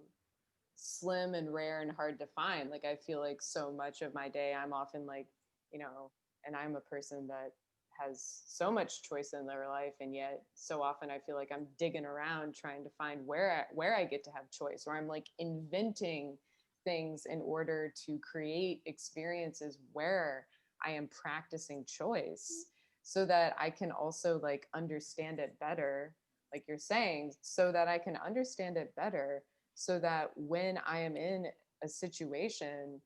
slim and rare and hard to find. Like I feel like so much of my day I'm often like and I'm a person that has so much choice in their life, and yet so often I feel like I'm digging around trying to find where I get to have choice, or I'm like inventing things in order to create experiences where I am practicing choice, so that I can also like understand it better, like you're saying, so that I can understand it better, so that when I am in a situation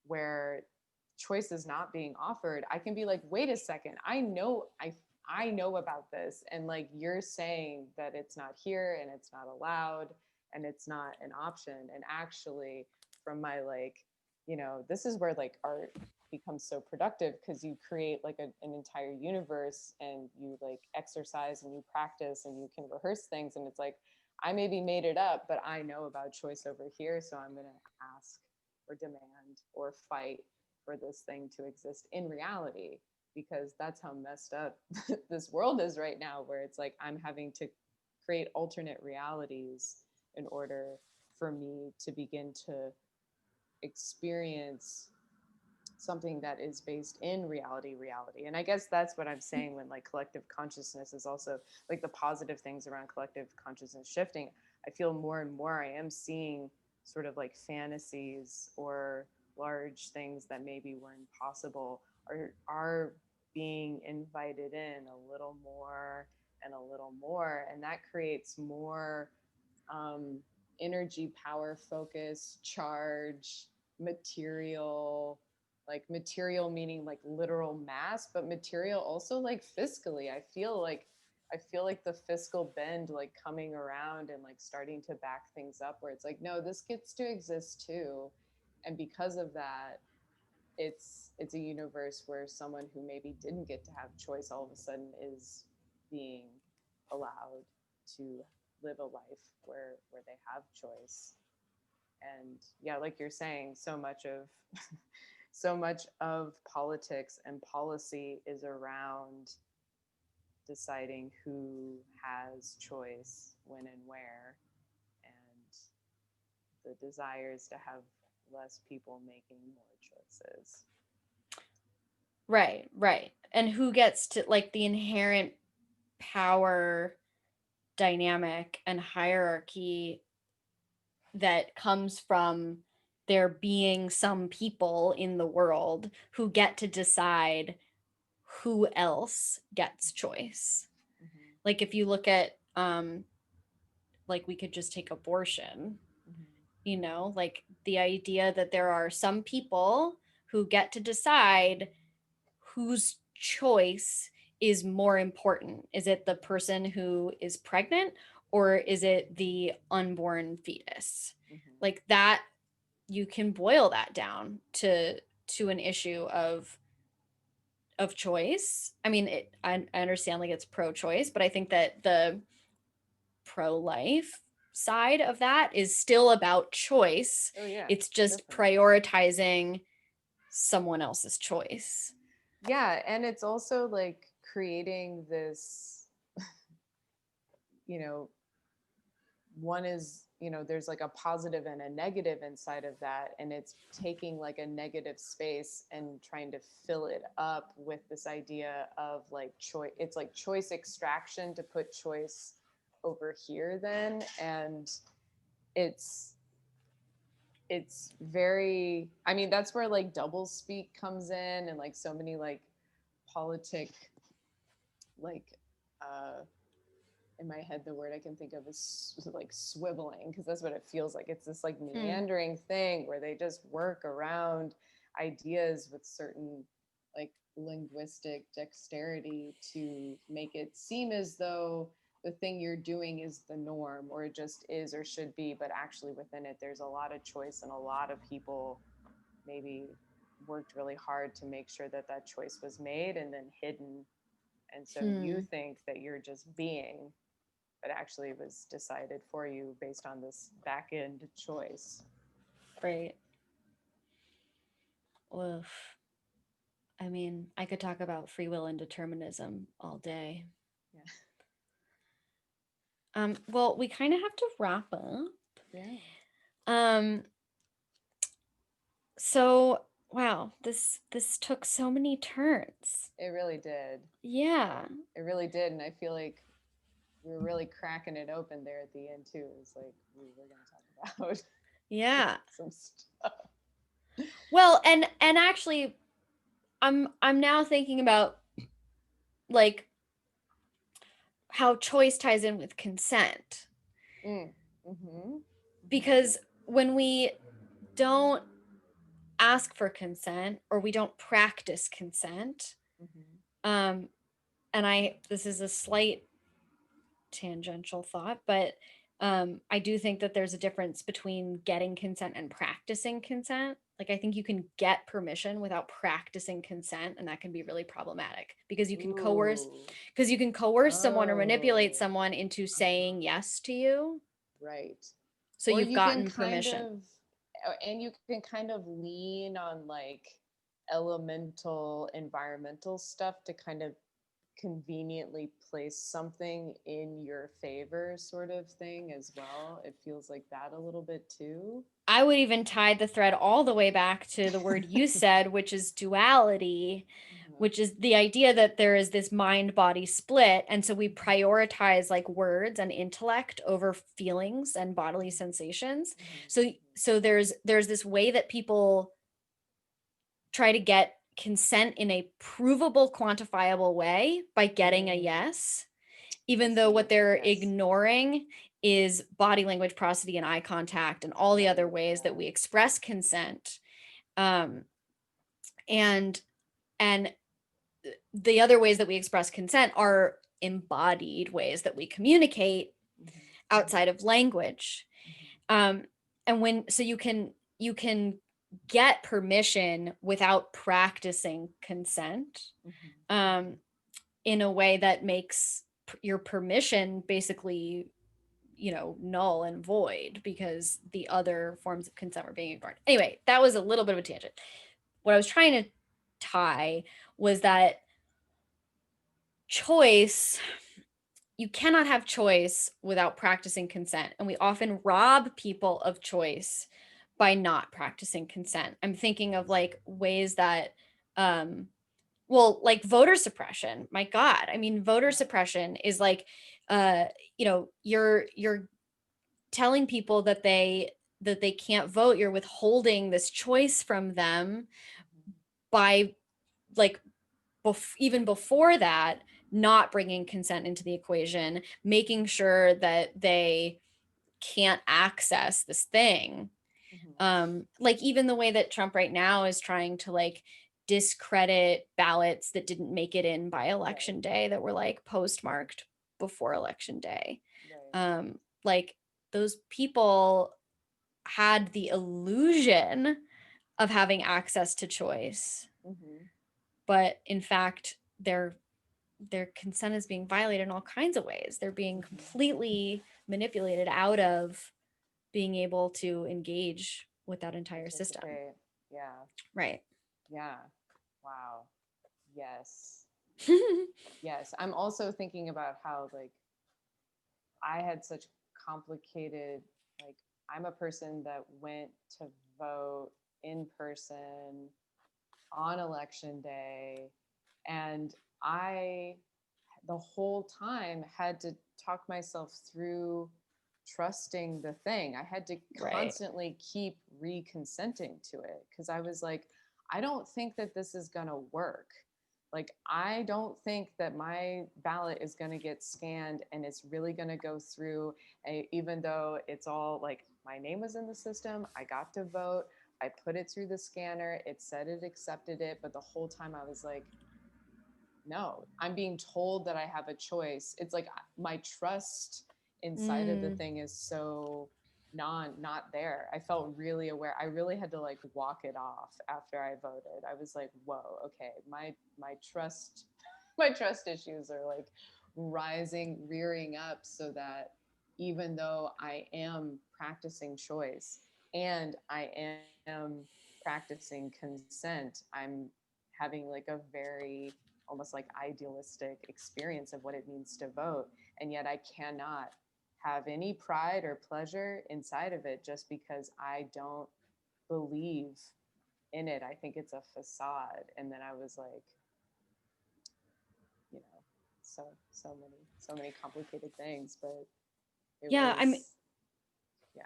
where choice is not being offered, I can be like, wait a second, I know about this, and like you're saying that it's not here and it's not allowed and it's not an option. And actually, from my like, this is where like art becomes so productive, because you create like an entire universe, and you like exercise and you practice and you can rehearse things, and it's like, I maybe made it up, but I know about choice over here, so I'm going to ask or demand or fight for this thing to exist in reality, because that's how messed up this world is right now, where it's like I'm having to create alternate realities in order for me to begin to experience something that is based in reality. And I guess that's what I'm saying when like collective consciousness is also like the positive things around collective consciousness shifting. I feel more and more I am seeing sort of like fantasies or large things that maybe were impossible are being invited in a little more and a little more, and that creates more um, energy, power, focus, charge, material, like material meaning like literal mass, but material also like fiscally. I feel like the fiscal bend like coming around and like starting to back things up, where it's like, no, this gets to exist too. And because of that, it's a universe where someone who maybe didn't get to have choice all of a sudden is being allowed to live a life where they have choice. And yeah, like you're saying, so much of so much of politics and policy is around deciding who has choice when and where, and the desires to have less people making more choices. Right. And who gets to like the inherent power dynamic and hierarchy that comes from there being some people in the world who get to decide who else gets choice. Mm-hmm. Like if you look at like we could just take abortion, like the idea that there are some people who get to decide whose choice is more important. Is it the person who is pregnant, or is it the unborn fetus? Mm-hmm. Like that, you can boil that down to an issue of choice. I mean, I understand like it's pro-choice, but I think that the pro-life side of that is still about choice. Oh yeah, It's just definitely. prioritizing someone else's choice. Yeah, and it's also like creating this, you know, one is, there's like a positive and a negative inside of that, and it's taking like a negative space and trying to fill it up with this idea of like choice. It's like choice extraction to put choice over here then, and it's very, I mean, that's where like double speak comes in, and like so many like politic, like in my head the word I can think of is like swiveling, because that's what it feels like. It's this like meandering thing where they just work around ideas with certain like linguistic dexterity to make it seem as though the thing you're doing is the norm, or it just is or should be, but actually within it there's a lot of choice, and a lot of people maybe worked really hard to make sure that that choice was made and then hidden. And so you think that you're just being, but actually it was decided for you based on this back end choice. Right. Oof. I mean, I could talk about free will and determinism all day. Yeah. Well, we kind of have to wrap up. Yeah. Um, so Wow, this took so many turns. It really did. Yeah. It really did. And I feel like we were really cracking it open there at the end too. It was like we were going to talk about Yeah. some stuff. Well, and actually I'm now thinking about like how choice ties in with consent. Mm. Mm-hmm. Because when we don't ask for consent or we don't practice consent, Mm-hmm. um and this is a slight tangential thought, but I do think that there's a difference between getting consent and practicing consent. Like, I think you can get permission without practicing consent, and that can be really problematic because Ooh. you can coerce someone or manipulate Oh. someone into Uh-huh. saying yes to you. Right. So Or you've you can gotten kind permission. of, and you can kind of lean on like elemental environmental stuff to kind of conveniently place something in your favor, sort of thing as well. It feels like that a little bit too. I would even tie the thread all the way back to the word you said, which is duality, Uh-huh. which is the idea that there is this mind body split. And so we prioritize like words and intellect over feelings and bodily sensations. Mhm. So there's this way that people try to get consent in a provable, quantifiable way by getting a Mm, yes, I even though what see. they're Yes. ignoring is body language, prosody, and eye contact, and all the other Right. ways that Yeah. we express consent. Um, and and the other ways that we express consent are embodied ways that we communicate Mhm. outside of language. Mhm. Um, and when so you can get permission without practicing consent, Mhm. um, in a way that makes your permission basically, null and void because the other forms of consent were being ignored. Anyway, that was a little bit of a tangent. What I was trying to tie was that choice, you cannot have choice without practicing consent. And we often rob people of choice by not practicing consent. I'm thinking of like ways that, well, like voter suppression. My God. I mean, voter suppression is like, you're telling people that they can't vote. You're withholding this choice from them Mhm. by like even before that, not bringing consent into the equation, making sure that they can't access this thing. Mhm. Like even the way that Trump right now is trying to like discredit ballots that didn't make it in by Right. election day that were like postmarked before election day. Right. Like those people had the illusion of having access to choice, Mhm. but in fact their consent is being violated in all kinds of ways. They're being Mhm. completely manipulated out of being able to engage with that entire system. Participate. Yeah. Right. Yeah. Wow. Yes. Yes. I'm also thinking about how like I had such complicated like I'm a person that went to vote in person on election day and I the whole time had to talk myself through trusting the thing. I had to Right. constantly keep reconsenting to it because I was like, I don't think that this is going to work. Like, I don't think that my ballot is going to get scanned and it's really going to go through, even though it's all like my name was in the system. I got to vote. I put it through the scanner. It said it accepted it. But the whole time I was like, no, I'm being told that I have a choice. It's like my trust inside of the Mm, thing is so not there. I felt really aware. I really had to like walk it off after I voted. I was like, whoa, okay, my trust my trust issues are like rising, rearing up so that even though I am practicing choice and I am practicing consent, I'm having like a very almost like idealistic experience of what it means to vote. And yet I cannot have any pride or pleasure inside of it just because I don't believe in it. I think it's a facade. And then I was like, you know, so many complicated things, but it Yeah, I'm was, yeah.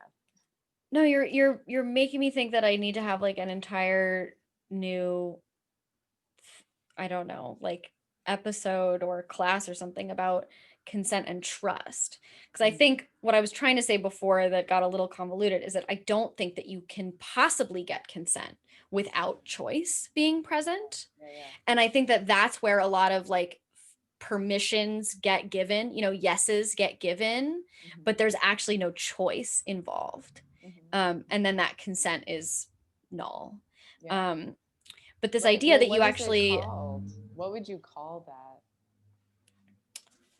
no, you're making me think that I need to have like an entire new, I don't know, like episode or class or something about consent and trust. Because I Mm, think what I was trying to say before that got a little convoluted is that I don't think that you can possibly get consent without choice being present. yeah, yeah. And I think that that's where a lot of like permissions get given, yeses get given, Mm-hmm, but there's actually no choice involved. mm-hmm. And then that consent is null. Yeah. Um, but this Right. idea Well, that you what is it actually, called? What would you call that?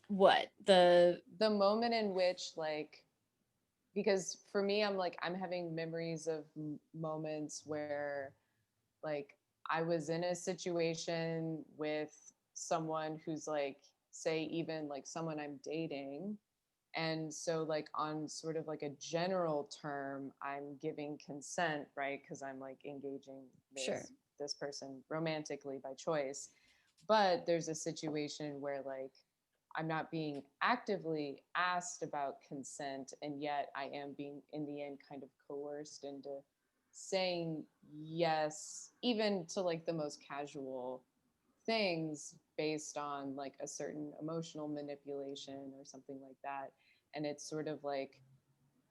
what the The moment in which, like, because for me, I'm like, I'm having memories of moments where, like, I was in a situation with someone who's like, say, even like someone I'm dating. And so, like, on sort of like a general term, I'm giving consent, right? Because I'm like engaging sure. with this person romantically by choice. But there's a situation where, like, I'm not being actively asked about consent, and yet I am being, in the end, kind of coerced into saying yes, even to like the most casual things based on like a certain emotional manipulation or something like that. And it's sort of like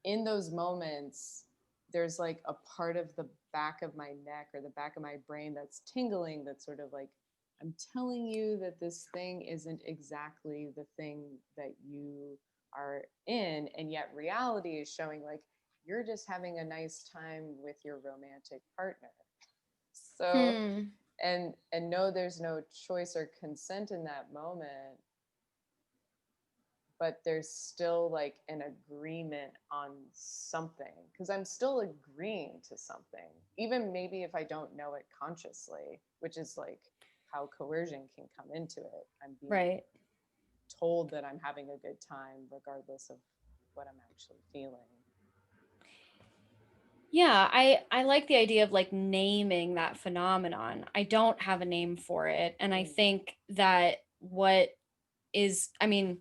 in those moments, there's like a part of the back of my neck or the back of my brain that's tingling, that's sort of like, I'm telling you that this thing isn't exactly the thing that you are in. And yet reality is showing like you're just having a nice time with your romantic partner. So, Hmm. and no, there's no choice or consent in that moment, but there's still like an agreement on something because I'm still agreeing to something, even maybe if I don't know it consciously, which is like how coercion can come into it. I'm being Right. told that I'm having a good time regardless of what I'm actually feeling. Yeah, I like the idea of like naming that phenomenon. I don't have a name for it, and I Mm, think that what is, I mean,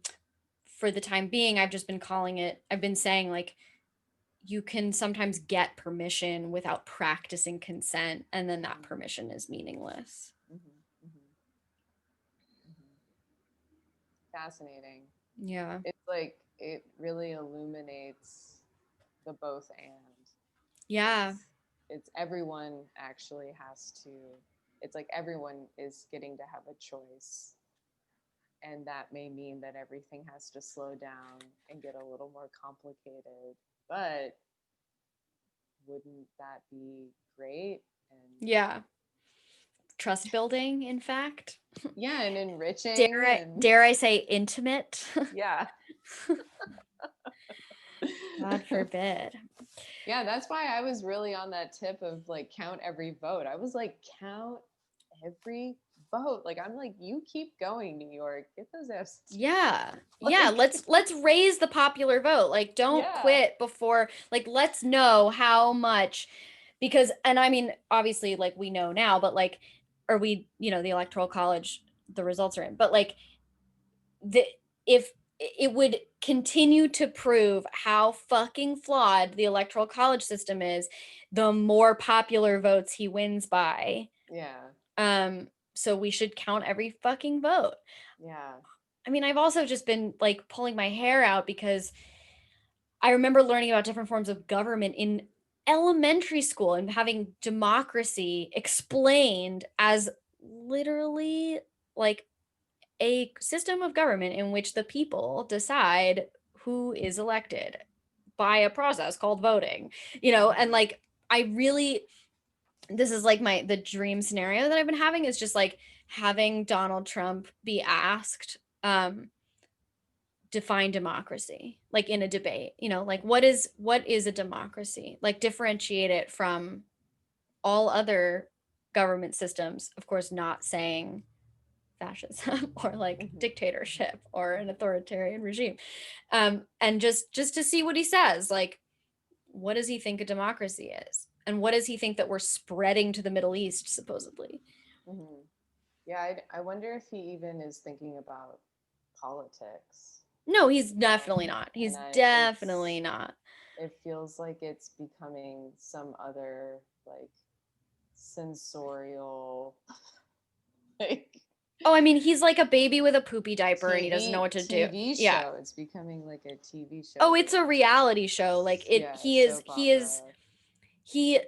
for the time being, I've just been calling it, I've been saying like you can sometimes get permission without practicing consent, and then that mm, permission is meaningless. mhm, mhm, mhm. Fascinating. Yeah. It's like it really illuminates the both and. Yeah. It's everyone actually has to, it's like everyone is getting to have a choice, and that may mean that everything has to slow down and get a little more complicated, but wouldn't that be great? And Yeah. Trust building, in fact. yeah, and enriching, Dare I and dare I say intimate? yeah. God forbid. Yeah, that's why I was really on that tip of like count every vote. I was like, count every vote. Like, I'm like, you keep going, New York. Get those F's. Yeah. Yeah, Like, let's raise the popular vote. Like don't yeah. quit before, like let's know how much, because, and I mean obviously like we know now, but like, or we, the electoral college, the results are in. But like the if it would continue to prove how fucking flawed the electoral college system is, the more popular votes he wins by. Yeah. So we should count every fucking vote. Yeah. I mean, I've also just been like pulling my hair out because I remember learning about different forms of government in elementary school and having democracy explained as literally like a system of government in which the people decide who is elected by a process called voting, and Mhm. like I really, this is like the dream scenario that I've been having is just like having Donald Trump be asked, define democracy, like in a debate, like what is a democracy, like differentiate it from all other government systems, of course not saying fascism or like Mhm. Mhm. dictatorship or an Mhm. authoritarian regime, and just to see what he says, like what does he think a democracy is. And what does he think that we're spreading to the Middle East, supposedly? Hmm. Yeah, I wonder if he even is thinking about politics. No, he's You know? definitely not. And He's I definitely it's not. it feels like it's becoming some other like sensorial like Oh, I mean, he's like a baby with a poopy diaper and he doesn't know TV what to do. TV Yeah. show. It's becoming like a TV show. Oh, it's a reality show. Like it Yeah, he is soap he is opera. he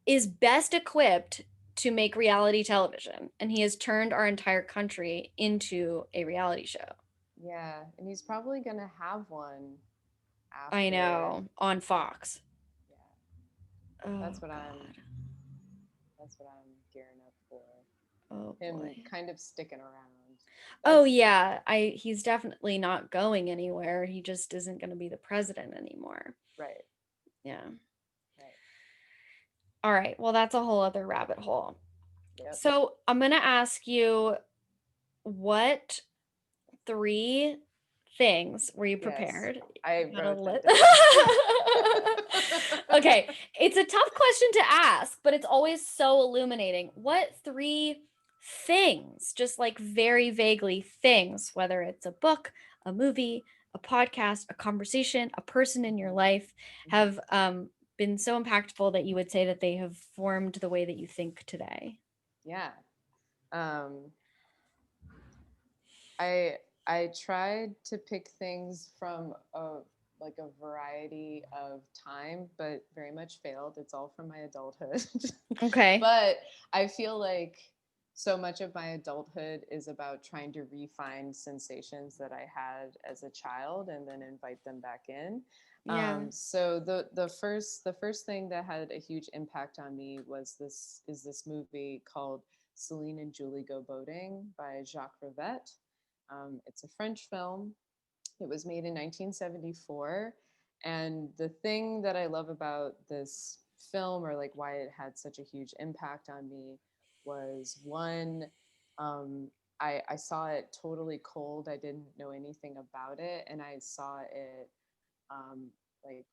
is best equipped to make reality television, and he has turned our entire country into a reality show. Yeah, and he's probably gonna have one I after. know, on Fox. Yeah, Oh that's what I'm. god. That's what I'm gearing up for. Oh Him boy. kind of sticking around. Oh That's yeah, I he's definitely not going anywhere. He just isn't going to be the president anymore. right. Yeah. Right. All right. Well, that's a whole other rabbit hole. Yep. So, I'm going to ask you, what three things were you Yes. prepared? I You got a wrote them list. down. Okay, it's a tough question to ask, but it's always so illuminating. What three things, just like very vaguely things, whether it's a book, a movie, a podcast, a conversation, a person in your Mhm, life, mhm. have been so impactful that you would say that they have formed the way that you think today? Yeah. Um, I I tried to pick things from a like a variety of time, but very much failed. It's all from my adulthood. Okay. But I feel like so much of my adulthood is about trying to refine sensations that I had as a child and then invite them back in. Yeah. So the first thing that had a huge impact on me was this movie called Celine and Julie Go Boating by Jacques Rivette. It's a French film. It was made in 1974. And the thing that I love about this film, or like why it had such a huge impact on me, was one, um, I saw it totally cold. I didn't know anything about it. And I saw it um, like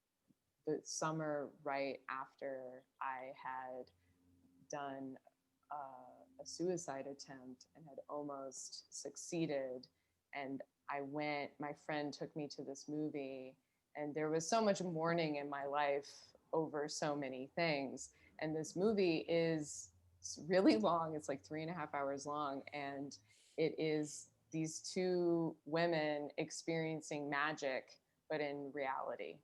the summer right after I had done a suicide attempt and had almost succeeded. And I went, my friend took me to this movie, and there was so much mourning in my life over so many things. And this movie is really long, it's like 3.5 hours long. And it is these two women experiencing magic, but in reality,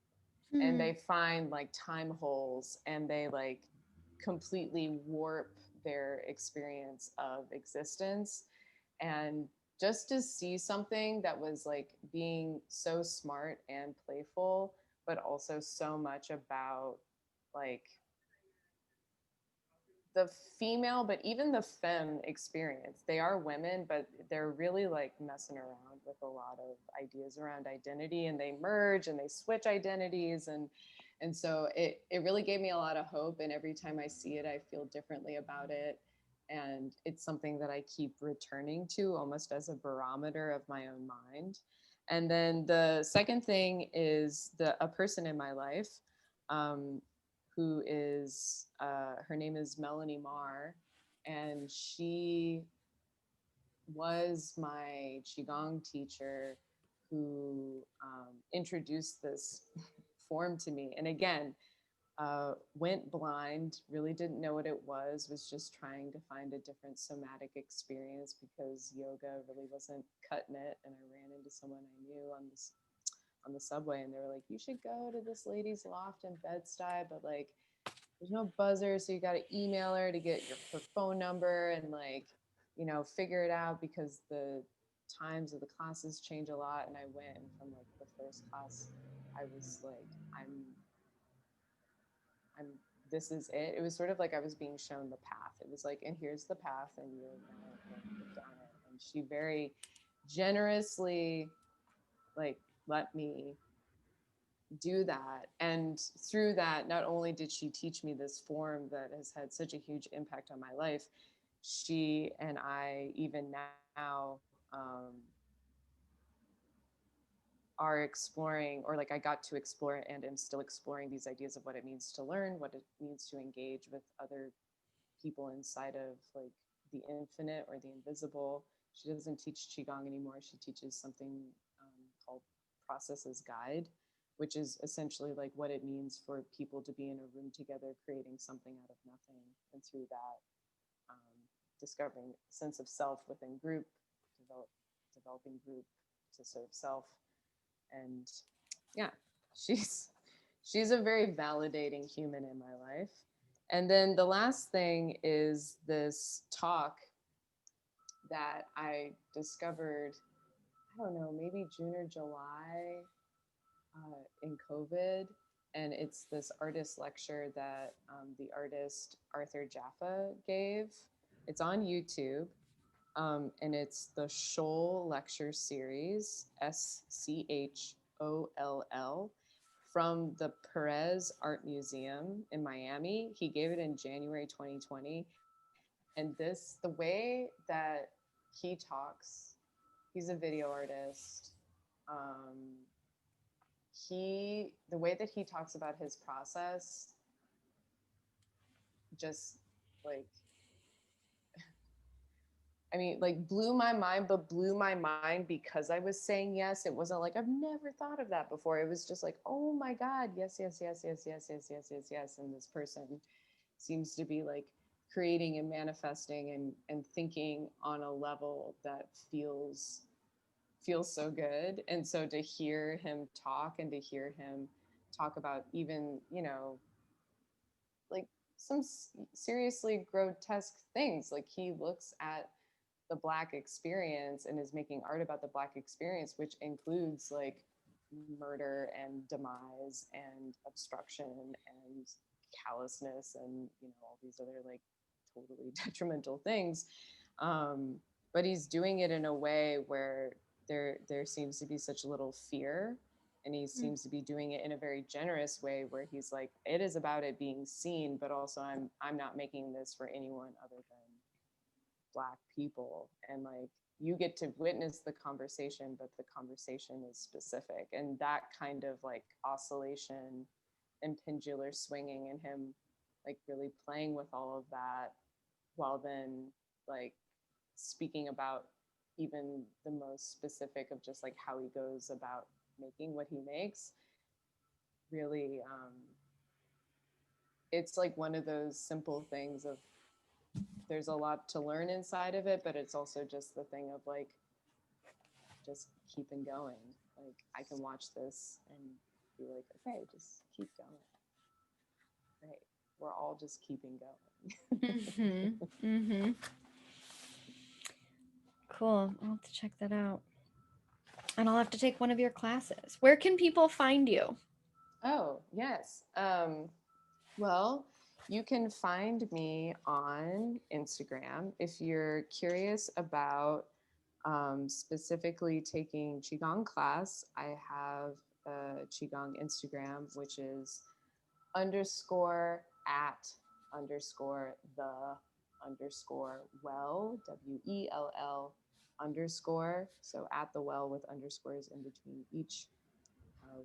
and Hmm. they find like time holes and they like completely warp their experience of existence. And just to see something that was like being so smart and playful, but also so much about like the female, but even the femme experience. They are women, but they're really like messing around with a lot of ideas around identity, and they merge and they switch identities. And so it really gave me a lot of hope. And every time I see it, I feel differently about it. And it's something that I keep returning to almost as a barometer of my own mind. And then the second thing is a person in my life. Um, who is her name is Melanie Marr, and she was my qigong teacher who introduced this form to me. And again, went blind, really didn't know what it was just trying to find a different somatic experience because yoga really wasn't cutting it. And I ran into someone I knew on the subway, and they were like, "You should go to this lady's loft in Bed-Stuy, but like there's no buzzer, so you got to email her to get her phone number and like, figure it out because the times of the classes change a lot." And I went, and from like the first class, I was like, I'm this is it. It was sort of like I was being shown the path. It was like, and here's the path, and you're now going to go down it. And she very generously like let me do that. And through that, not only did she teach me this form that has had such a huge impact on my life, she and I, even now, are exploring, or like I got to explore and am still exploring these ideas of what it means to learn, what it means to engage with other people inside of like the infinite or the invisible. She doesn't teach qigong anymore. She teaches something called processes guide, which is essentially like what it means for people to be in a room together creating something out of nothing, and through that discovering a sense of self within group, developing group to serve self. And yeah, she's she's a very validating human in my life. And then the last thing is this talk that I discovered, I don't know, maybe June or July in COVID. And it's this artist lecture that the artist Arthur Jaffa gave. It's on YouTube. And it's the Scholl Lecture Series, SCHOLL, from the Perez Art Museum in Miami. He gave it in January 2020. And this, the way that he talks, he's a video artist. Um, the way that he talks about his process just like I mean, like blew my mind, but blew my mind because I was saying yes. It wasn't like I've never thought of that before. It was just like, oh my God, yes, yes, yes, yes, yes, yes, yes, yes, yes. And this person seems to be like creating and manifesting and thinking on a level that feels so good. And so to hear him talk and to hear him talk about even, like some seriously grotesque things, like he looks at the Black experience and is making art about the Black experience, which includes like murder and demise and obstruction and callousness and all these other like totally detrimental things. um, but he's doing it in a way where there seems to be such little fear, and he seems to be doing it in a very generous way where he's like, it is about it being seen, but also I'm not making this for anyone other than Black people. And like you get to witness the conversation, but the conversation is specific, and that kind of like oscillation and pendular swinging, and him like really playing with all of that while then like speaking about even the most specific of just like how he goes about making what he makes, really it's like one of those simple things of there's a lot to learn inside of it, but it's also just the thing of like just keeping going. Like I can watch this and be like, okay, just keep going. Right. We're all just keeping going. Mm-hmm. Mm-hmm. Cool. I'll have to check that out. And I'll have to take one of your classes. Where can people find you? Oh, yes. Well, you can find me on Instagram if you're curious about specifically taking Qigong class. I have a Qigong Instagram, which is underscore at underscore the underscore well, WELL underscore. So at the well with underscores in between each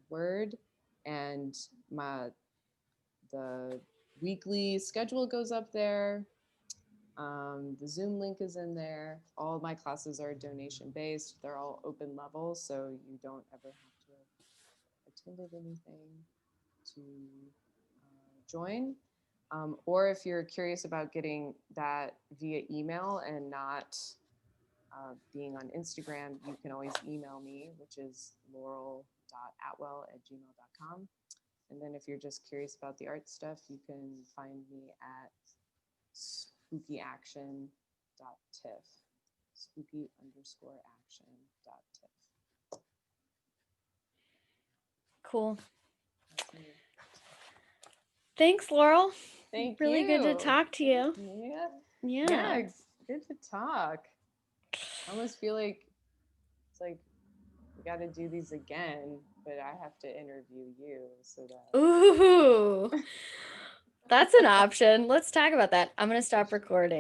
word. And the weekly schedule goes up there. The Zoom link is in there. All of my classes are donation based. They're all open level, so you don't ever have to have attended anything to join. Or if you're curious about getting that via email and not being on Instagram, you can always email me, which is laurel.atwell@gmail.com. And then if you're just curious about the art stuff, you can find me at spookyaction.tiff. Spooky underscore action.tiff. Cool. Thanks, Laurel. Thank really you. Good to talk to you. Yeah, good to talk. I almost feel like it's like we got to do these again, but I have to interview you so that. Ooh, that's an option. Let's talk about that. I'm going to stop recording.